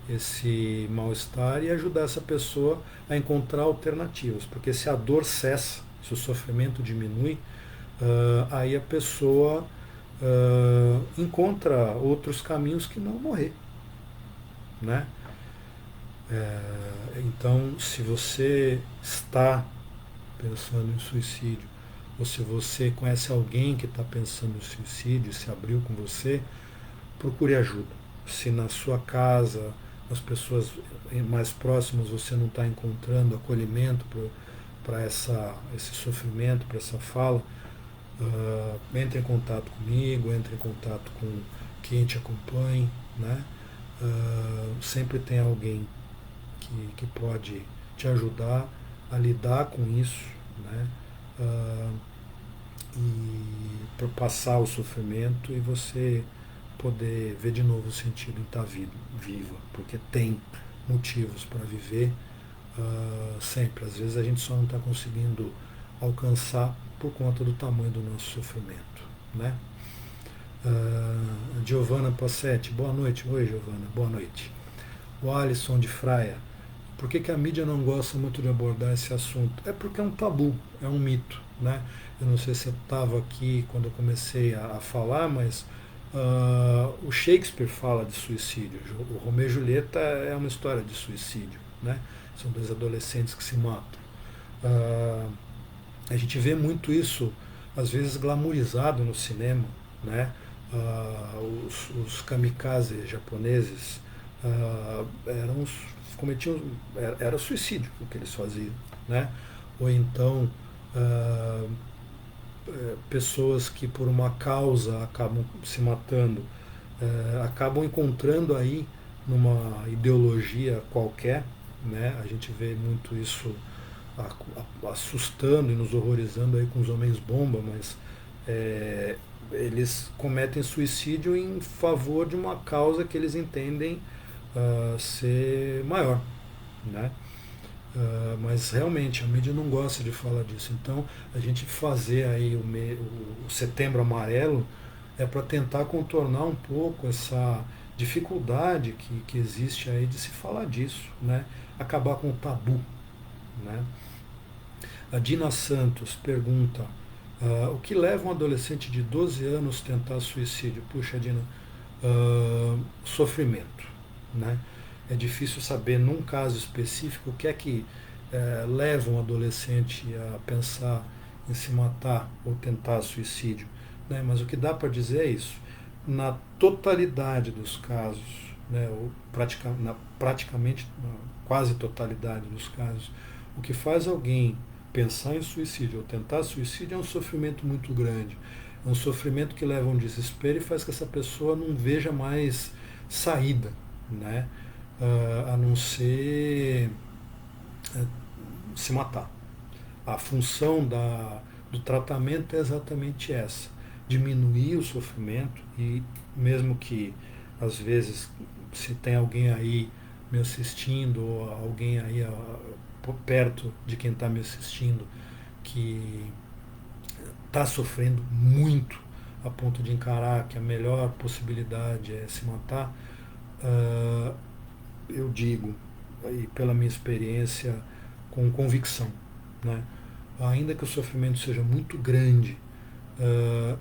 esse mal-estar e ajudar essa pessoa a encontrar alternativas, porque se a dor cessa, se o sofrimento diminui, aí a pessoa encontra outros caminhos que não morrer, né? Então, se você está pensando em suicídio, ou se você conhece alguém que está pensando em suicídio, se abriu com você, procure ajuda. Se na sua casa, as pessoas mais próximas, você não está encontrando acolhimento para esse sofrimento, para essa fala, entre em contato comigo, entre em contato com quem te acompanhe, né? Sempre tem alguém que pode te ajudar a lidar com isso, né? E para passar o sofrimento e você poder ver de novo o sentido em estar viva, porque tem motivos para viver, sempre. Às vezes a gente só não está conseguindo alcançar por conta do tamanho do nosso sofrimento, né? Giovana Passetti, boa noite. Oi, Giovana, boa noite. O Alisson de Fraia, por que a mídia não gosta muito de abordar esse assunto? É porque é um tabu, é um mito, né? Eu não sei se você estava aqui quando eu comecei a falar, mas o Shakespeare fala de suicídio. O Romeu e Julieta é uma história de suicídio, né? São dois adolescentes que se matam. A gente vê muito isso, às vezes glamorizado no cinema, né? Os kamikazes japoneses cometiam, era suicídio o que eles faziam, né? Ou então pessoas que por uma causa acabam se matando, acabam encontrando aí numa ideologia qualquer, né? A gente vê muito isso assustando e nos horrorizando aí com os homens bomba, mas eles cometem suicídio em favor de uma causa que eles entendem ser maior, né? Mas realmente a mídia não gosta de falar disso. Então a gente fazer aí o Setembro Amarelo é para tentar contornar um pouco essa dificuldade que existe aí de se falar disso, né? Acabar com o tabu, né? A Dina Santos pergunta: o que leva um adolescente de 12 anos a tentar suicídio? Puxa, Dina, sofrimento, né? É difícil saber, num caso específico, o que é que leva um adolescente a pensar em se matar ou tentar suicídio, né? Mas o que dá para dizer é isso. Na totalidade dos casos, né, ou praticamente na quase totalidade dos casos, o que faz alguém pensar em suicídio ou tentar suicídio é um sofrimento muito grande. É um sofrimento que leva a um desespero e faz que essa pessoa não veja mais saída, né? A não ser se matar. A função do tratamento é exatamente essa: diminuir o sofrimento e, mesmo que às vezes se tem alguém aí me assistindo, ou alguém aí perto de quem está me assistindo que está sofrendo muito a ponto de encarar que a melhor possibilidade é se matar, uh, eu digo, e pela minha experiência, com convicção, né? Ainda que o sofrimento seja muito grande,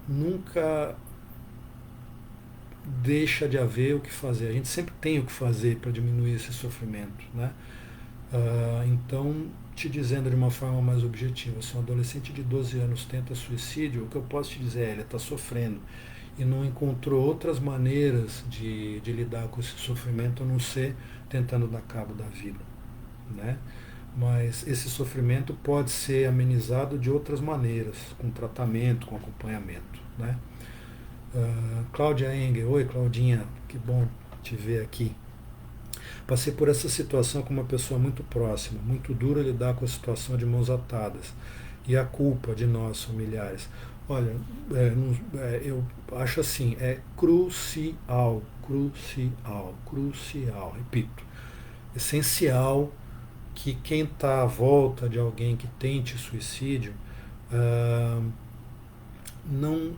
nunca deixa de haver o que fazer. A gente sempre tem o que fazer para diminuir esse sofrimento, né? Então, te dizendo de uma forma mais objetiva, se um adolescente de 12 anos tenta suicídio, o que eu posso te dizer é ele está sofrendo e não encontrou outras maneiras de lidar com esse sofrimento a não ser tentando dar cabo da vida, né? Mas esse sofrimento pode ser amenizado de outras maneiras, com tratamento, com acompanhamento, né? Cláudia Engel, oi Claudinha, que bom te ver aqui. Passei por essa situação com uma pessoa muito próxima, muito dura lidar com a situação de mãos atadas e a culpa de nós, familiares. Olha, eu acho assim, é crucial, crucial, crucial, repito, essencial que quem está à volta de alguém que tente suicídio não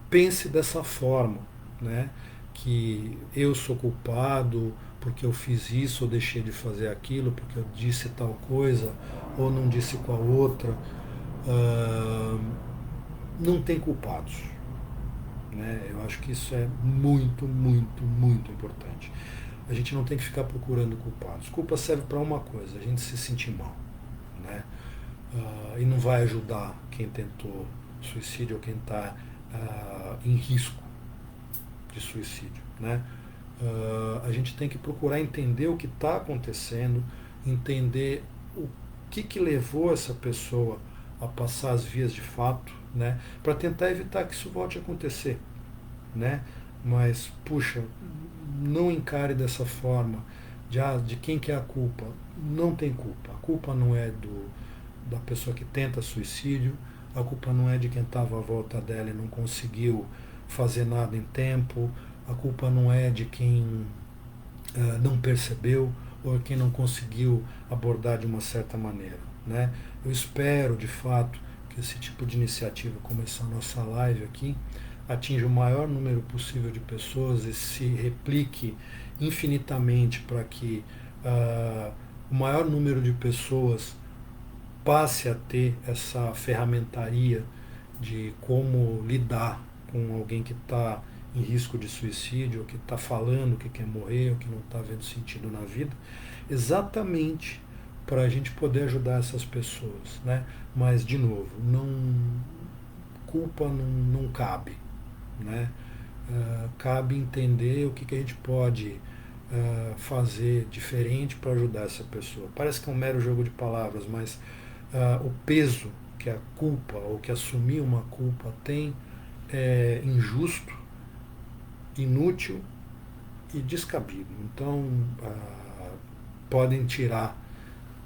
pense dessa forma, né? Que eu sou culpado porque eu fiz isso ou deixei de fazer aquilo, porque eu disse tal coisa ou não disse com a outra. Não tem culpados, né? Eu acho que isso é muito, muito, muito importante. A gente não tem que ficar procurando culpados. Culpa serve para uma coisa, a gente se sentir mal, né? E não vai ajudar quem tentou suicídio ou quem está em risco de suicídio, né? A gente tem que procurar entender o que está acontecendo, entender o que levou essa pessoa a passar as vias de fato, né? Para tentar evitar que isso volte a acontecer, né? Mas, puxa, não encare dessa forma, de quem que é a culpa. Não tem culpa. A culpa não é da pessoa que tenta suicídio, a culpa não é de quem estava à volta dela e não conseguiu fazer nada em tempo, a culpa não é de quem não percebeu ou quem não conseguiu abordar de uma certa maneira, né? Eu espero, de fato, que esse tipo de iniciativa, como essa nossa live aqui, atinja o maior número possível de pessoas e se replique infinitamente para que o maior número de pessoas passe a ter essa ferramentaria de como lidar com alguém que está em risco de suicídio, ou que está falando que quer morrer, ou que não está vendo sentido na vida, exatamente para a gente poder ajudar essas pessoas, né? Mas, de novo, culpa não cabe, né? Cabe entender o que a gente pode fazer diferente para ajudar essa pessoa. Parece que é um mero jogo de palavras, mas o peso que a culpa ou que assumir uma culpa tem é injusto, inútil e descabido. Então, podem tirar,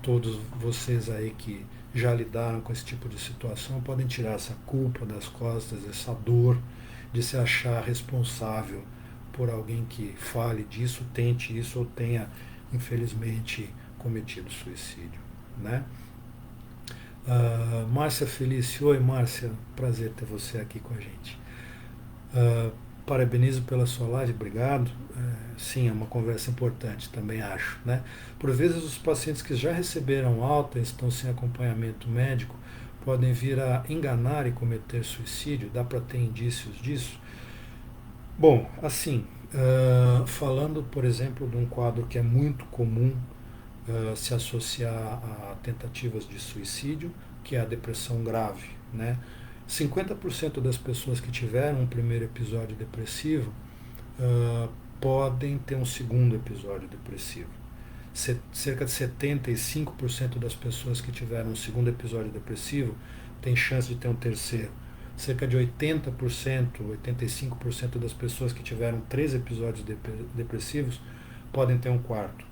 todos vocês aí que já lidaram com esse tipo de situação, podem tirar essa culpa das costas, essa dor de se achar responsável por alguém que fale disso, tente isso ou tenha, infelizmente, cometido suicídio, né? Márcia Felício, oi Márcia, prazer ter você aqui com a gente. Parabenizo pela sua live, obrigado. Sim, é uma conversa importante, também acho, né? Por vezes os pacientes que já receberam alta e estão sem acompanhamento médico podem vir a enganar e cometer suicídio, dá para ter indícios disso? Bom, assim, falando, por exemplo, de um quadro que é muito comum se associar a tentativas de suicídio, que é a depressão grave, né? 50% das pessoas que tiveram um primeiro episódio depressivo podem ter um segundo episódio depressivo. Cerca de 75% das pessoas que tiveram um segundo episódio depressivo têm chance de ter um terceiro. Cerca de 80%, 85% das pessoas que tiveram 3 episódios depressivos podem ter um quarto.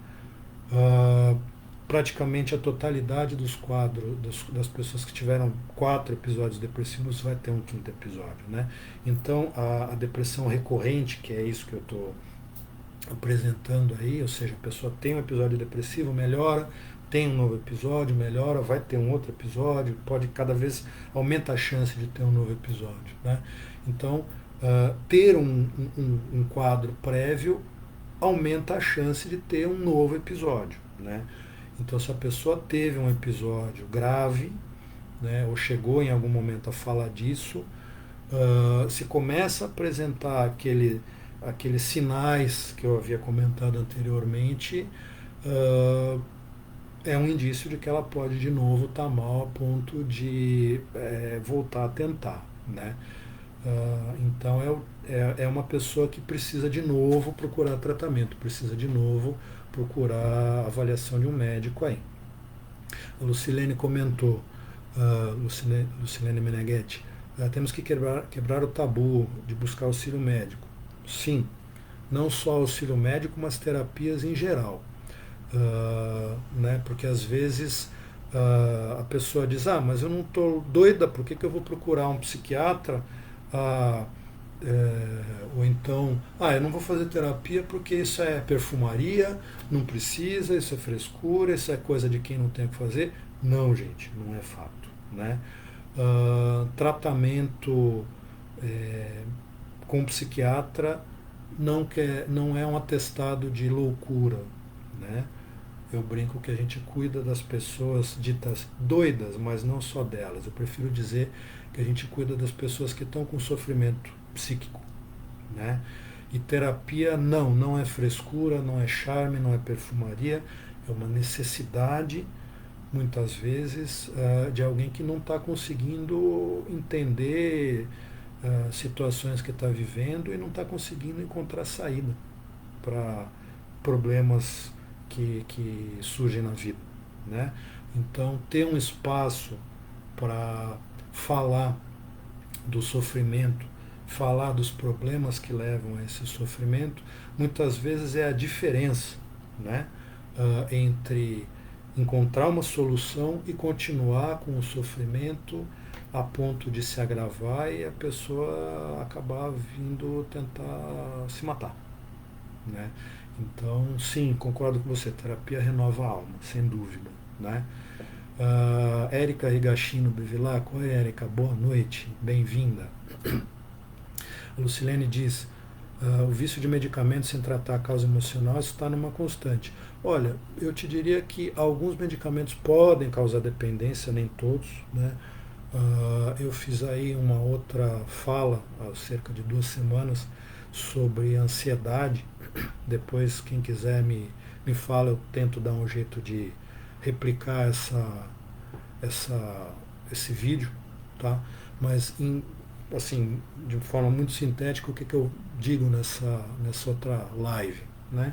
Praticamente a totalidade dos quadros das pessoas que tiveram 4 episódios depressivos vai ter um quinto episódio, né? Então a depressão recorrente, que é isso que eu estou apresentando aí, ou seja, a pessoa tem um episódio depressivo, melhora, tem um novo episódio, melhora, vai ter um outro episódio, pode cada vez aumenta a chance de ter um novo episódio, né? Então, ter um quadro prévio aumenta a chance de ter um novo episódio, né? Então, se a pessoa teve um episódio grave, né, ou chegou em algum momento a falar disso, se começa a apresentar aqueles sinais que eu havia comentado anteriormente, é um indício de que ela pode de novo estar mal a ponto de voltar a tentar, né? Então é uma pessoa que precisa de novo procurar tratamento, precisa de novo procurar a avaliação de um médico aí. A Lucilene comentou, Lucilene Meneghetti, temos que quebrar o tabu de buscar auxílio médico. Sim, não só auxílio médico, mas terapias em geral. Né? Porque às vezes a pessoa diz, mas eu não estou doida, por que eu vou procurar um psiquiatra? Ou então, eu não vou fazer terapia porque isso é perfumaria, não precisa, isso é frescura, isso é coisa de quem não tem o que fazer. Não, gente, não é fato, né? Tratamento com psiquiatra não é um atestado de loucura, né? Eu brinco que a gente cuida das pessoas ditas doidas, mas não só delas. Eu prefiro dizer que a gente cuida das pessoas que estão com sofrimento psíquico, né? E terapia não é frescura, não é charme, não é perfumaria, é uma necessidade, muitas vezes, de alguém que não está conseguindo entender situações que está vivendo e não está conseguindo encontrar saída para problemas que surgem na vida, né? Então, ter um espaço para falar do sofrimento, falar dos problemas que levam a esse sofrimento, muitas vezes é a diferença, né? Entre encontrar uma solução e continuar com o sofrimento a ponto de se agravar e a pessoa acabar vindo tentar se matar, né? Então, sim, concordo com você, terapia renova a alma, sem dúvida, né? Érica Higashino Bevilacqua, oi Érica, boa noite, bem-vinda. A Lucilene diz, o vício de medicamentos sem tratar a causa emocional está numa constante. Olha, eu te diria que alguns medicamentos podem causar dependência, nem todos, né? Eu fiz aí uma outra fala há cerca de 2 semanas sobre ansiedade. Depois, quem quiser me fala, eu tento dar um jeito de replicar esse vídeo, tá? Mas, assim, de forma muito sintética, o que eu digo nessa outra live, né?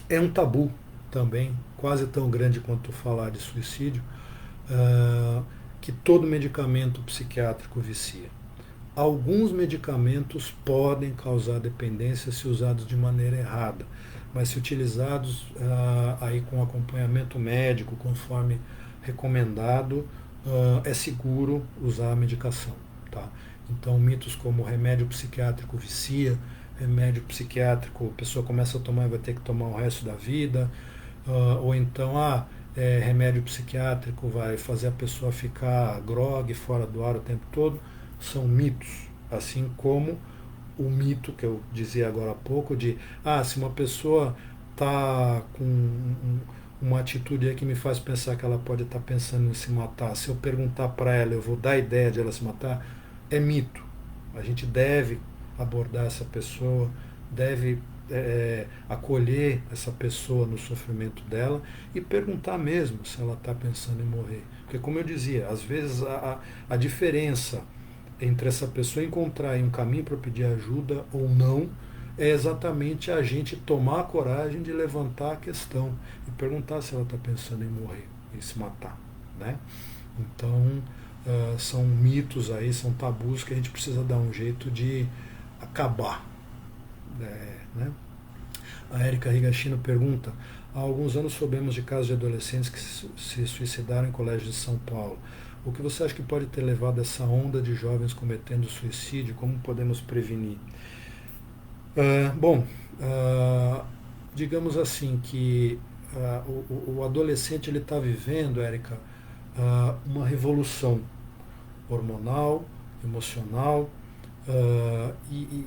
É um tabu também, quase tão grande quanto falar de suicídio, que todo medicamento psiquiátrico vicia. Alguns medicamentos podem causar dependência se usados de maneira errada, mas se utilizados aí com acompanhamento médico, conforme recomendado, é seguro usar a medicação, tá? Então, mitos como remédio psiquiátrico vicia, remédio psiquiátrico a pessoa começa a tomar e vai ter que tomar o resto da vida, ou então, remédio psiquiátrico vai fazer a pessoa ficar grogue, fora do ar o tempo todo, são mitos, assim como o mito que eu dizia agora há pouco de, se uma pessoa está com uma atitude aí que me faz pensar que ela pode estar pensando em se matar, se eu perguntar para ela, eu vou dar a ideia de ela se matar, é mito. A gente deve abordar essa pessoa, deve acolher essa pessoa no sofrimento dela e perguntar mesmo se ela está pensando em morrer. Porque, como eu dizia, às vezes a diferença entre essa pessoa encontrar um caminho para pedir ajuda ou não é exatamente a gente tomar a coragem de levantar a questão e perguntar se ela está pensando em morrer e se matar, né? Então, são mitos aí, são tabus que a gente precisa dar um jeito de acabar, né? A Érica Higashino pergunta, há alguns anos soubemos de casos de adolescentes que se suicidaram em colégios de São Paulo. O que você acha que pode ter levado essa onda de jovens cometendo suicídio? Como podemos prevenir? Bom, ah, digamos assim que o adolescente ele está vivendo, Érica, uma revolução hormonal, emocional, e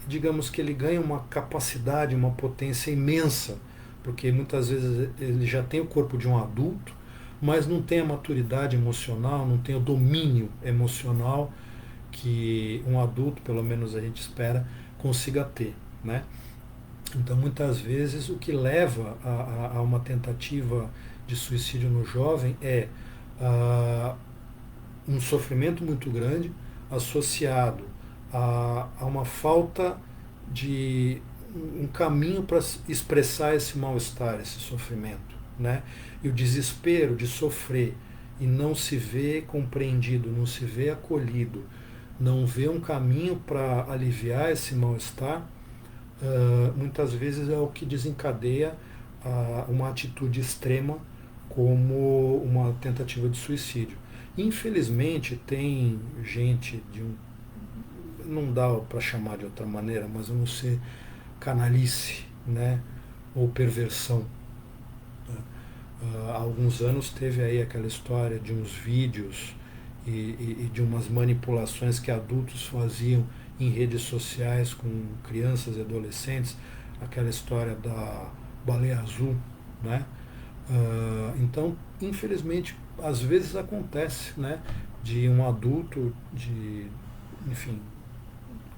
digamos que ele ganha uma capacidade, uma potência imensa, porque muitas vezes ele já tem o corpo de um adulto, mas não tem a maturidade emocional, não tem o domínio emocional que um adulto, pelo menos a gente espera, consiga ter, né? Então, muitas vezes, o que leva a uma tentativa de suicídio no jovem é ah, um sofrimento muito grande associado a uma falta de um caminho para expressar esse mal-estar, esse sofrimento, né? E o desespero de sofrer e não se ver compreendido, não se ver acolhido, não ver um caminho para aliviar esse mal-estar, muitas vezes é o que desencadeia uma atitude extrema como uma tentativa de suicídio. Infelizmente tem gente de um, não dá para chamar de outra maneira, mas eu não sei, canalice, né, ou perversão. Há alguns anos teve aí aquela história de uns vídeos e de umas manipulações que adultos faziam em redes sociais com crianças e adolescentes, aquela história da baleia azul, né? Então, infelizmente, às vezes acontece, né, de um adulto, de, enfim,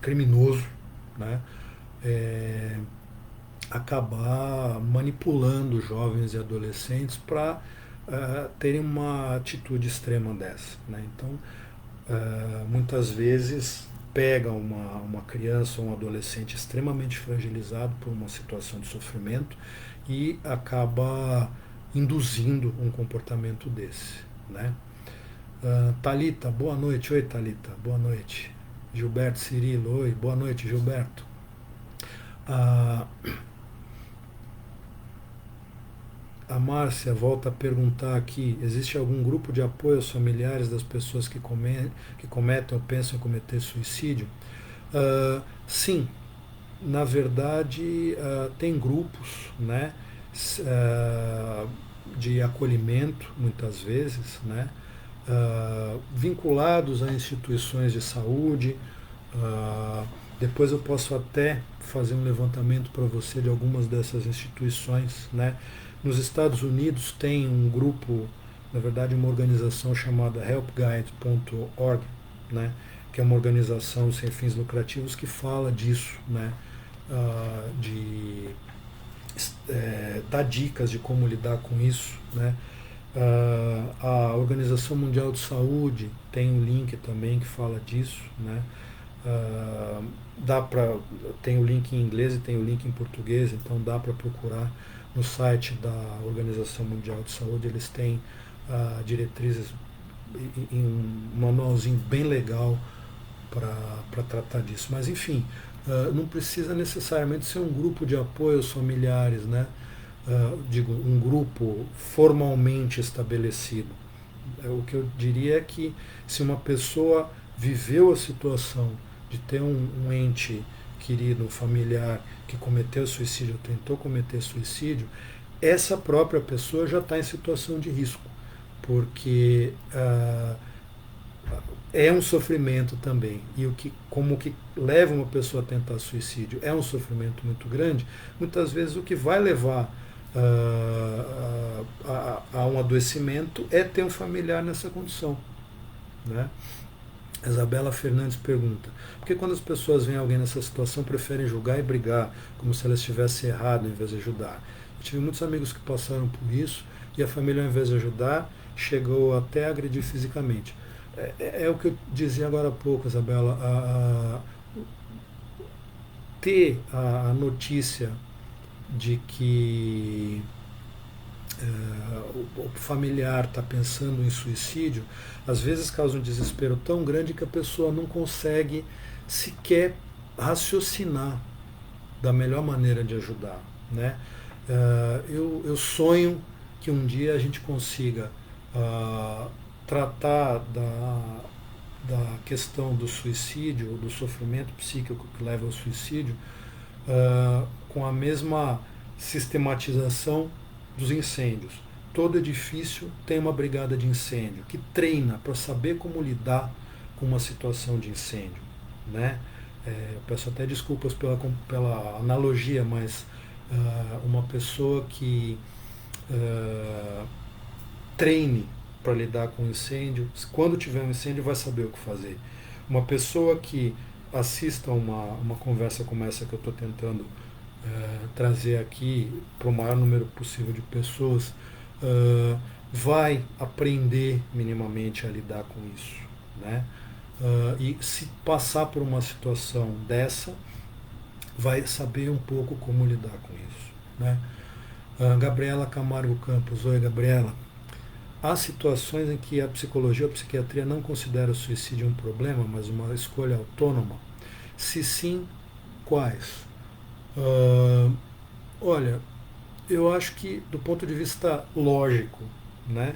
criminoso, né, é, acabar manipulando jovens e adolescentes para terem uma atitude extrema dessa, né? Então, muitas vezes pega uma criança ou um adolescente extremamente fragilizado por uma situação de sofrimento e acaba induzindo um comportamento desse, né? Talita, boa noite. Oi, Talita, boa noite. Gilberto Cirilo, oi, boa noite, Gilberto. Ah, a Márcia volta a perguntar aqui: existe algum grupo de apoio aos familiares das pessoas que cometem ou pensam em cometer suicídio? Sim, na verdade, tem grupos, né, de acolhimento, muitas vezes, né, vinculados a instituições de saúde. Uh, Depois eu posso até fazer um levantamento para você de algumas dessas instituições, né? Nos Estados Unidos tem um grupo, na verdade uma organização chamada helpguide.org, né? Que é uma organização sem fins lucrativos que fala disso, né? De dar dicas de como lidar com isso, né? A Organização Mundial de Saúde tem um link também que fala disso, né? Uh, tem o link em inglês e tem o link em português, então dá para procurar no site da Organização Mundial de Saúde. Eles têm diretrizes em um manualzinho bem legal para tratar disso. Mas enfim, não precisa necessariamente ser um grupo de apoio aos familiares, né? Digo, um grupo formalmente estabelecido. O que eu diria é que se uma pessoa viveu a situação de ter um ente querido, um familiar que cometeu suicídio, tentou cometer suicídio, essa própria pessoa já está em situação de risco, porque é um sofrimento também. E como que leva uma pessoa a tentar suicídio é um sofrimento muito grande, muitas vezes o que vai levar a um adoecimento é ter um familiar nessa condição, né? Isabela Fernandes pergunta: por que quando as pessoas veem alguém nessa situação preferem julgar e brigar, como se ela estivesse errada em vez de ajudar? Eu tive muitos amigos que passaram por isso e a família, ao invés de ajudar, chegou até a agredir fisicamente. É o que eu dizia agora há pouco, Isabela. Ter a notícia de que o familiar está pensando em suicídio, às vezes causa um desespero tão grande que a pessoa não consegue sequer raciocinar da melhor maneira de ajudar, né? Eu sonho que um dia a gente consiga tratar da questão do suicídio, do sofrimento psíquico que leva ao suicídio, com a mesma sistematização dos incêndios. Todo edifício tem uma brigada de incêndio que treina para saber como lidar com uma situação de incêndio, né? Eu peço até desculpas pela analogia, mas uma pessoa que treine para lidar com incêndio, quando tiver um incêndio vai saber o que fazer. Uma pessoa que assista uma conversa como essa que eu estou tentando trazer aqui para o maior número possível de pessoas, vai aprender minimamente a lidar com isso, né? E se passar por uma situação dessa, vai saber um pouco como lidar com isso, né? Gabriela Camargo Campos. Oi, Gabriela. Há situações em que a psicologia ou a psiquiatria não considera o suicídio um problema, mas uma escolha autônoma? Se sim, quais? Olha, eu acho que do ponto de vista lógico, né?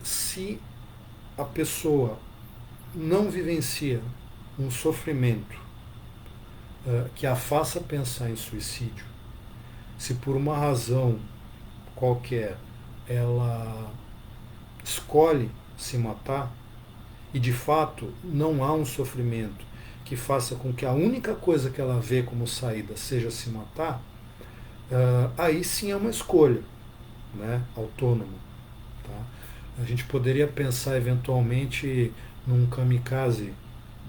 Se a pessoa não vivencia um sofrimento que a faça pensar em suicídio, se por uma razão qualquer ela escolhe se matar e de fato não há um sofrimento que faça com que a única coisa que ela vê como saída seja se matar, aí sim é uma escolha, né, autônoma. Tá? A gente poderia pensar eventualmente num kamikaze,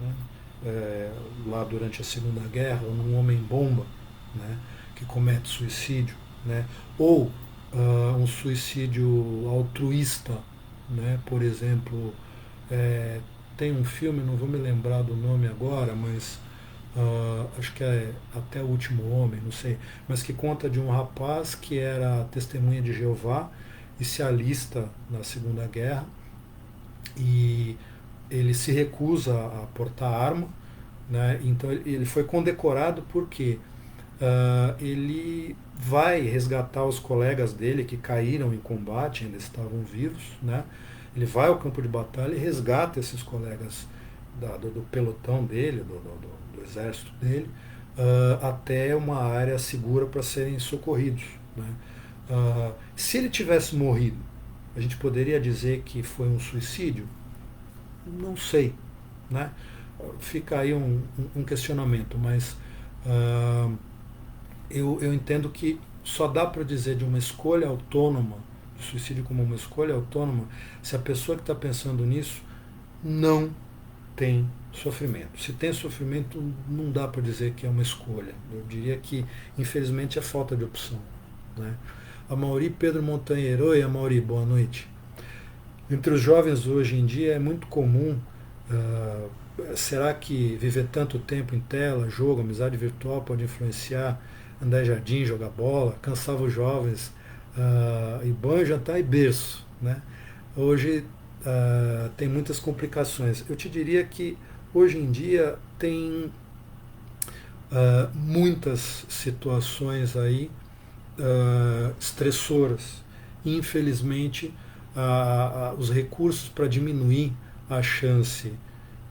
né, lá durante a Segunda Guerra, ou num homem-bomba, né, que comete suicídio, né, ou um suicídio altruísta, né, por exemplo, tem um filme, não vou me lembrar do nome agora, mas acho que é Até o Último Homem, não sei, mas que conta de um rapaz que era testemunha de Jeová e se alista na Segunda Guerra e ele se recusa a portar arma, né? Então ele foi condecorado porque ele vai resgatar os colegas dele que caíram em combate, ainda estavam vivos, né? Ele vai ao campo de batalha e resgata esses colegas do pelotão dele, do exército dele, até uma área segura para serem socorridos, né? Se ele tivesse morrido, a gente poderia dizer que foi um suicídio? Não sei, né? Fica aí um questionamento, mas eu entendo que só dá para dizer de uma escolha autônoma, do suicídio como uma escolha autônoma, se a pessoa que está pensando nisso não tem sofrimento. Se tem sofrimento, não dá para dizer que é uma escolha. Eu diria que, infelizmente, é falta de opção, né? A Mauri Pedro Montanheiro. Oi, Mauri, boa noite. Entre os jovens hoje em dia é muito comum, será que viver tanto tempo em tela, jogo, amizade virtual pode influenciar andar em jardim, jogar bola? Cansava os jovens, e banho, jantar e berço, né? Hoje tem muitas complicações. Eu te diria que hoje em dia tem muitas situações aí estressoras. Infelizmente, os recursos para diminuir a chance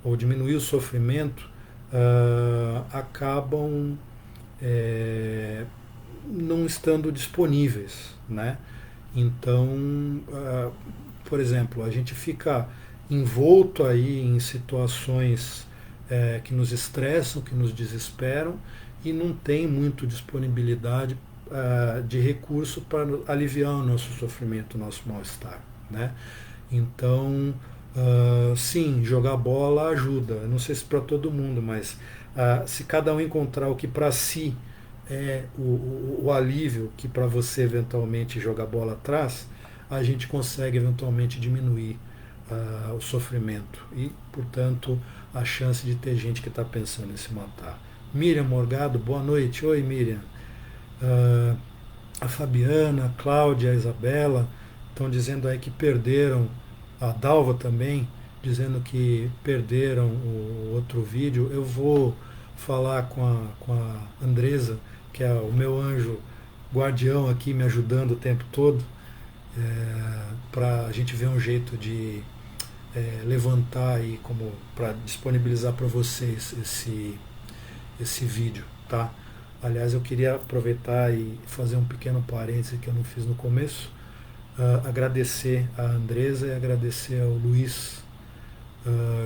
ou diminuir o sofrimento acabam não estando disponíveis, né? Então, por exemplo, a gente fica envolto aí em situações que nos estressam, que nos desesperam e não tem muito disponibilidade de recurso para aliviar o nosso sofrimento, o nosso mal-estar, né? Então, sim, jogar bola ajuda. Eu não sei se para todo mundo, mas se cada um encontrar o que para si é o alívio que para você eventualmente jogar bola traz, a gente consegue eventualmente diminuir o sofrimento e, portanto, a chance de ter gente que está pensando em se matar. Miriam Morgado, boa noite. Oi, Miriam. A Fabiana, a Cláudia, a Isabela estão dizendo aí que perderam, a Dalva também, dizendo que perderam o outro vídeo. Eu vou falar com a Andresa, que é o meu anjo guardião aqui, me ajudando o tempo todo, para a gente ver um jeito de levantar aí, como para disponibilizar para vocês esse vídeo, tá? Aliás, eu queria aproveitar e fazer um pequeno parêntese que eu não fiz no começo, agradecer a Andresa e agradecer ao Luiz,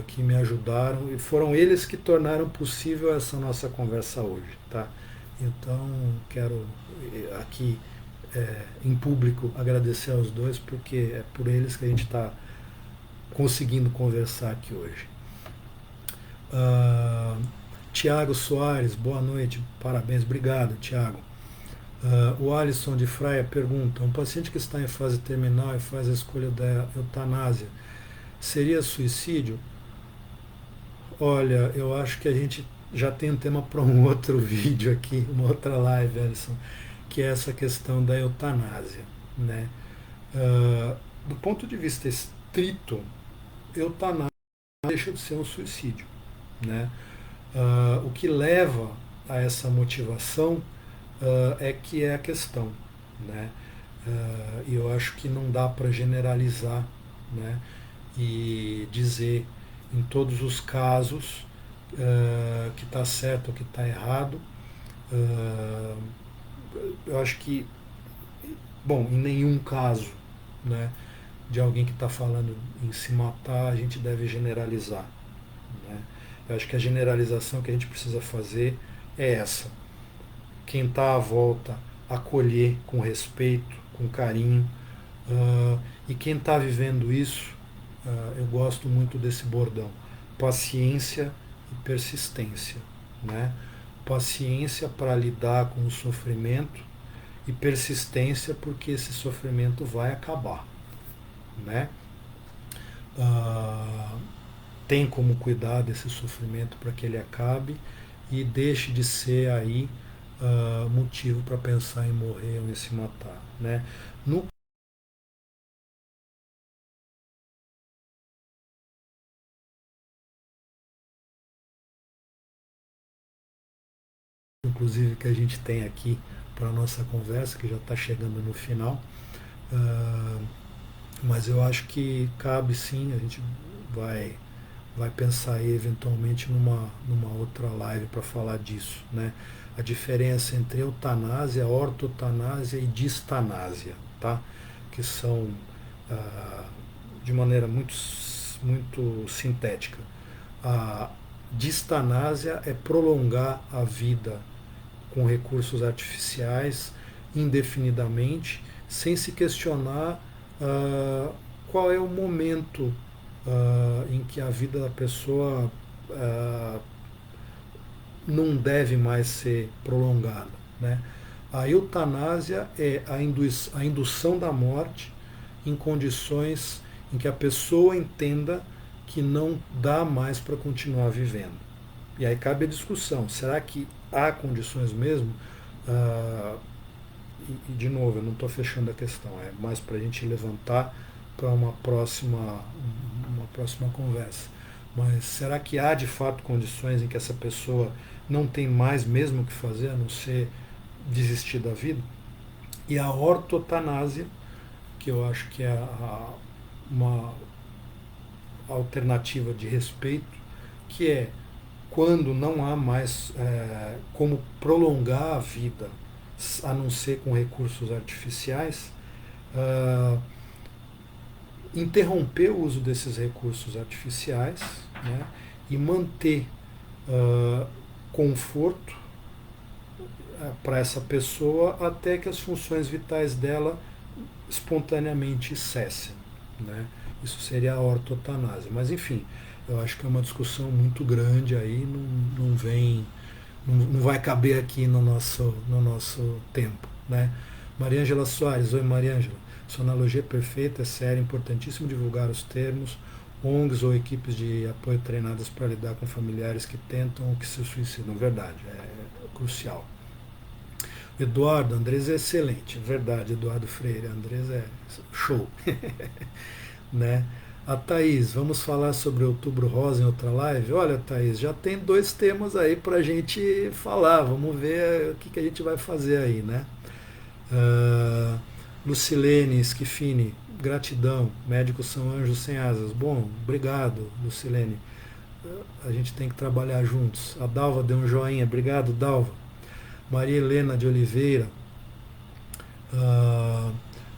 que me ajudaram, e foram eles que tornaram possível essa nossa conversa hoje, tá? Então, quero aqui em público agradecer aos dois, porque é por eles que a gente está conseguindo conversar aqui hoje. Tiago Soares, boa noite, parabéns, obrigado, Tiago. O Alisson de Fraia pergunta: um paciente que está em fase terminal e faz a escolha da eutanásia, seria suicídio? Olha, eu acho que a gente já tem um tema para um outro vídeo aqui, uma outra live, Alisson, que é essa questão da eutanásia, né? Do ponto de vista estrito, eutanásia deixa de ser um suicídio, né? O que leva a essa motivação é que é a questão, né? E eu acho que não dá para generalizar, né? E dizer em todos os casos que está certo ou que está errado. Eu acho que, bom, em nenhum caso, né, de alguém que está falando em se matar, a gente deve generalizar, né? Eu acho que a generalização que a gente precisa fazer é essa. Quem está à volta, acolher com respeito, com carinho. E quem está vivendo isso, eu gosto muito desse bordão: paciência e persistência, né? Paciência para lidar com o sofrimento e persistência porque esse sofrimento vai acabar, né? Tem como cuidar desse sofrimento para que ele acabe e deixe de ser aí motivo para pensar em morrer ou em se matar, né? No inclusive que a gente tem aqui para a nossa conversa, que já está chegando no final, mas eu acho que cabe sim, a gente vai pensar aí eventualmente numa outra live para falar disso, né? A diferença entre eutanásia, ortotanásia e distanásia, tá? Que são, de maneira muito sintética, a distanásia é prolongar a vida com recursos artificiais indefinidamente, sem se questionar qual é o momento em que a vida da pessoa não deve mais ser prolongada, né? A eutanásia é a indução da morte em condições em que a pessoa entenda que não dá mais para continuar vivendo. E aí cabe a discussão: será que há condições mesmo? E de novo, eu não estou fechando a questão, é mais para a gente levantar para uma próxima conversa. Mas será que há de fato condições em que essa pessoa não tem mais mesmo o que fazer a não ser desistir da vida? E a ortotanásia, que eu acho que é uma alternativa de respeito, que é quando não há mais como prolongar a vida a não ser com recursos artificiais, interromper o uso desses recursos artificiais, né, e manter conforto para essa pessoa até que as funções vitais dela espontaneamente cessem, né? Isso seria a ortotanásia. Mas enfim, eu acho que é uma discussão muito grande aí, não vem, não vai caber aqui no nosso tempo, né? Mariângela Soares, oi Mariângela. Sua analogia é perfeita, é séria, é importantíssimo divulgar os termos. ONGs ou equipes de apoio treinadas para lidar com familiares que tentam ou que se suicidam. Verdade, é crucial. Eduardo, Andrés é excelente, verdade, Eduardo Freire, Andrés é show. Né? A Thaís, vamos falar sobre Outubro Rosa em outra live? Olha, Thaís, já tem 2 temas aí para a gente falar, vamos ver o que a gente vai fazer aí, né? Lucilene Schifini, gratidão, médicos são anjos sem asas. Bom, obrigado, Lucilene. A gente tem que trabalhar juntos. A Dalva deu um joinha, obrigado, Dalva. Maria Helena de Oliveira.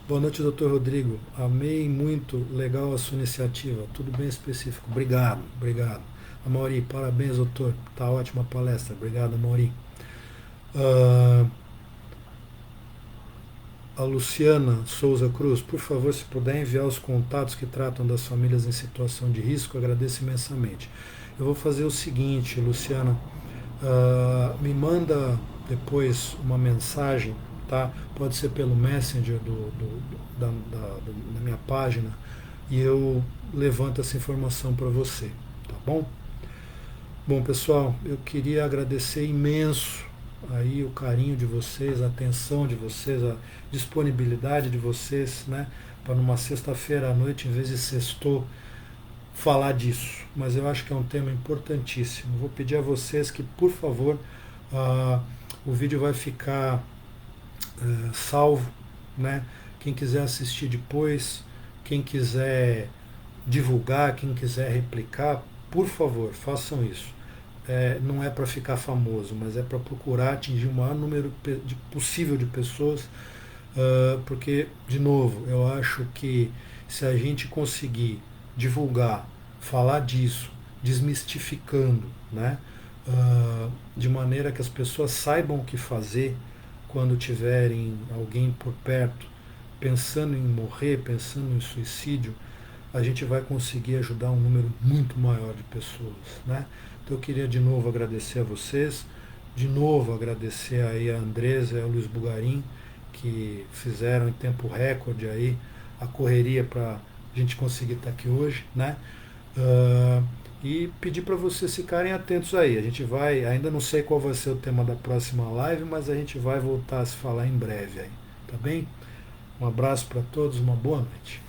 Boa noite, doutor Rodrigo. Amei muito, legal a sua iniciativa. Tudo bem específico. Obrigado, obrigado. A Mauri, parabéns, doutor. Tá ótima a palestra. Obrigado, Mauri. A Luciana Souza Cruz, por favor, se puder enviar os contatos que tratam das famílias em situação de risco, agradeço imensamente. Eu vou fazer o seguinte, Luciana, me manda depois uma mensagem, tá? Pode ser pelo Messenger da minha página e eu levanto essa informação para você, tá bom? Bom, pessoal, eu queria agradecer imenso aí o carinho de vocês, a atenção de vocês, a disponibilidade de vocês, né? Para numa sexta-feira à noite, em vez de sextou, falar disso. Mas eu acho que é um tema importantíssimo. Vou pedir a vocês que, por favor, o vídeo vai ficar salvo, né? Quem quiser assistir depois, quem quiser divulgar, quem quiser replicar, por favor, façam isso. Não é para ficar famoso, mas é para procurar atingir o maior número possível de pessoas, porque, de novo, eu acho que se a gente conseguir divulgar, falar disso, desmistificando, né, de maneira que as pessoas saibam o que fazer quando tiverem alguém por perto pensando em morrer, pensando em suicídio, a gente vai conseguir ajudar um número muito maior de pessoas, né? Então eu queria de novo agradecer a vocês, de novo agradecer aí a Andresa e ao Luiz Bugarim, que fizeram em tempo recorde aí a correria para a gente conseguir estar aqui hoje, né? E pedir para vocês ficarem atentos aí. A gente vai, ainda não sei qual vai ser o tema da próxima live, mas a gente vai voltar a se falar em breve aí, tá bem? Um abraço para todos, uma boa noite.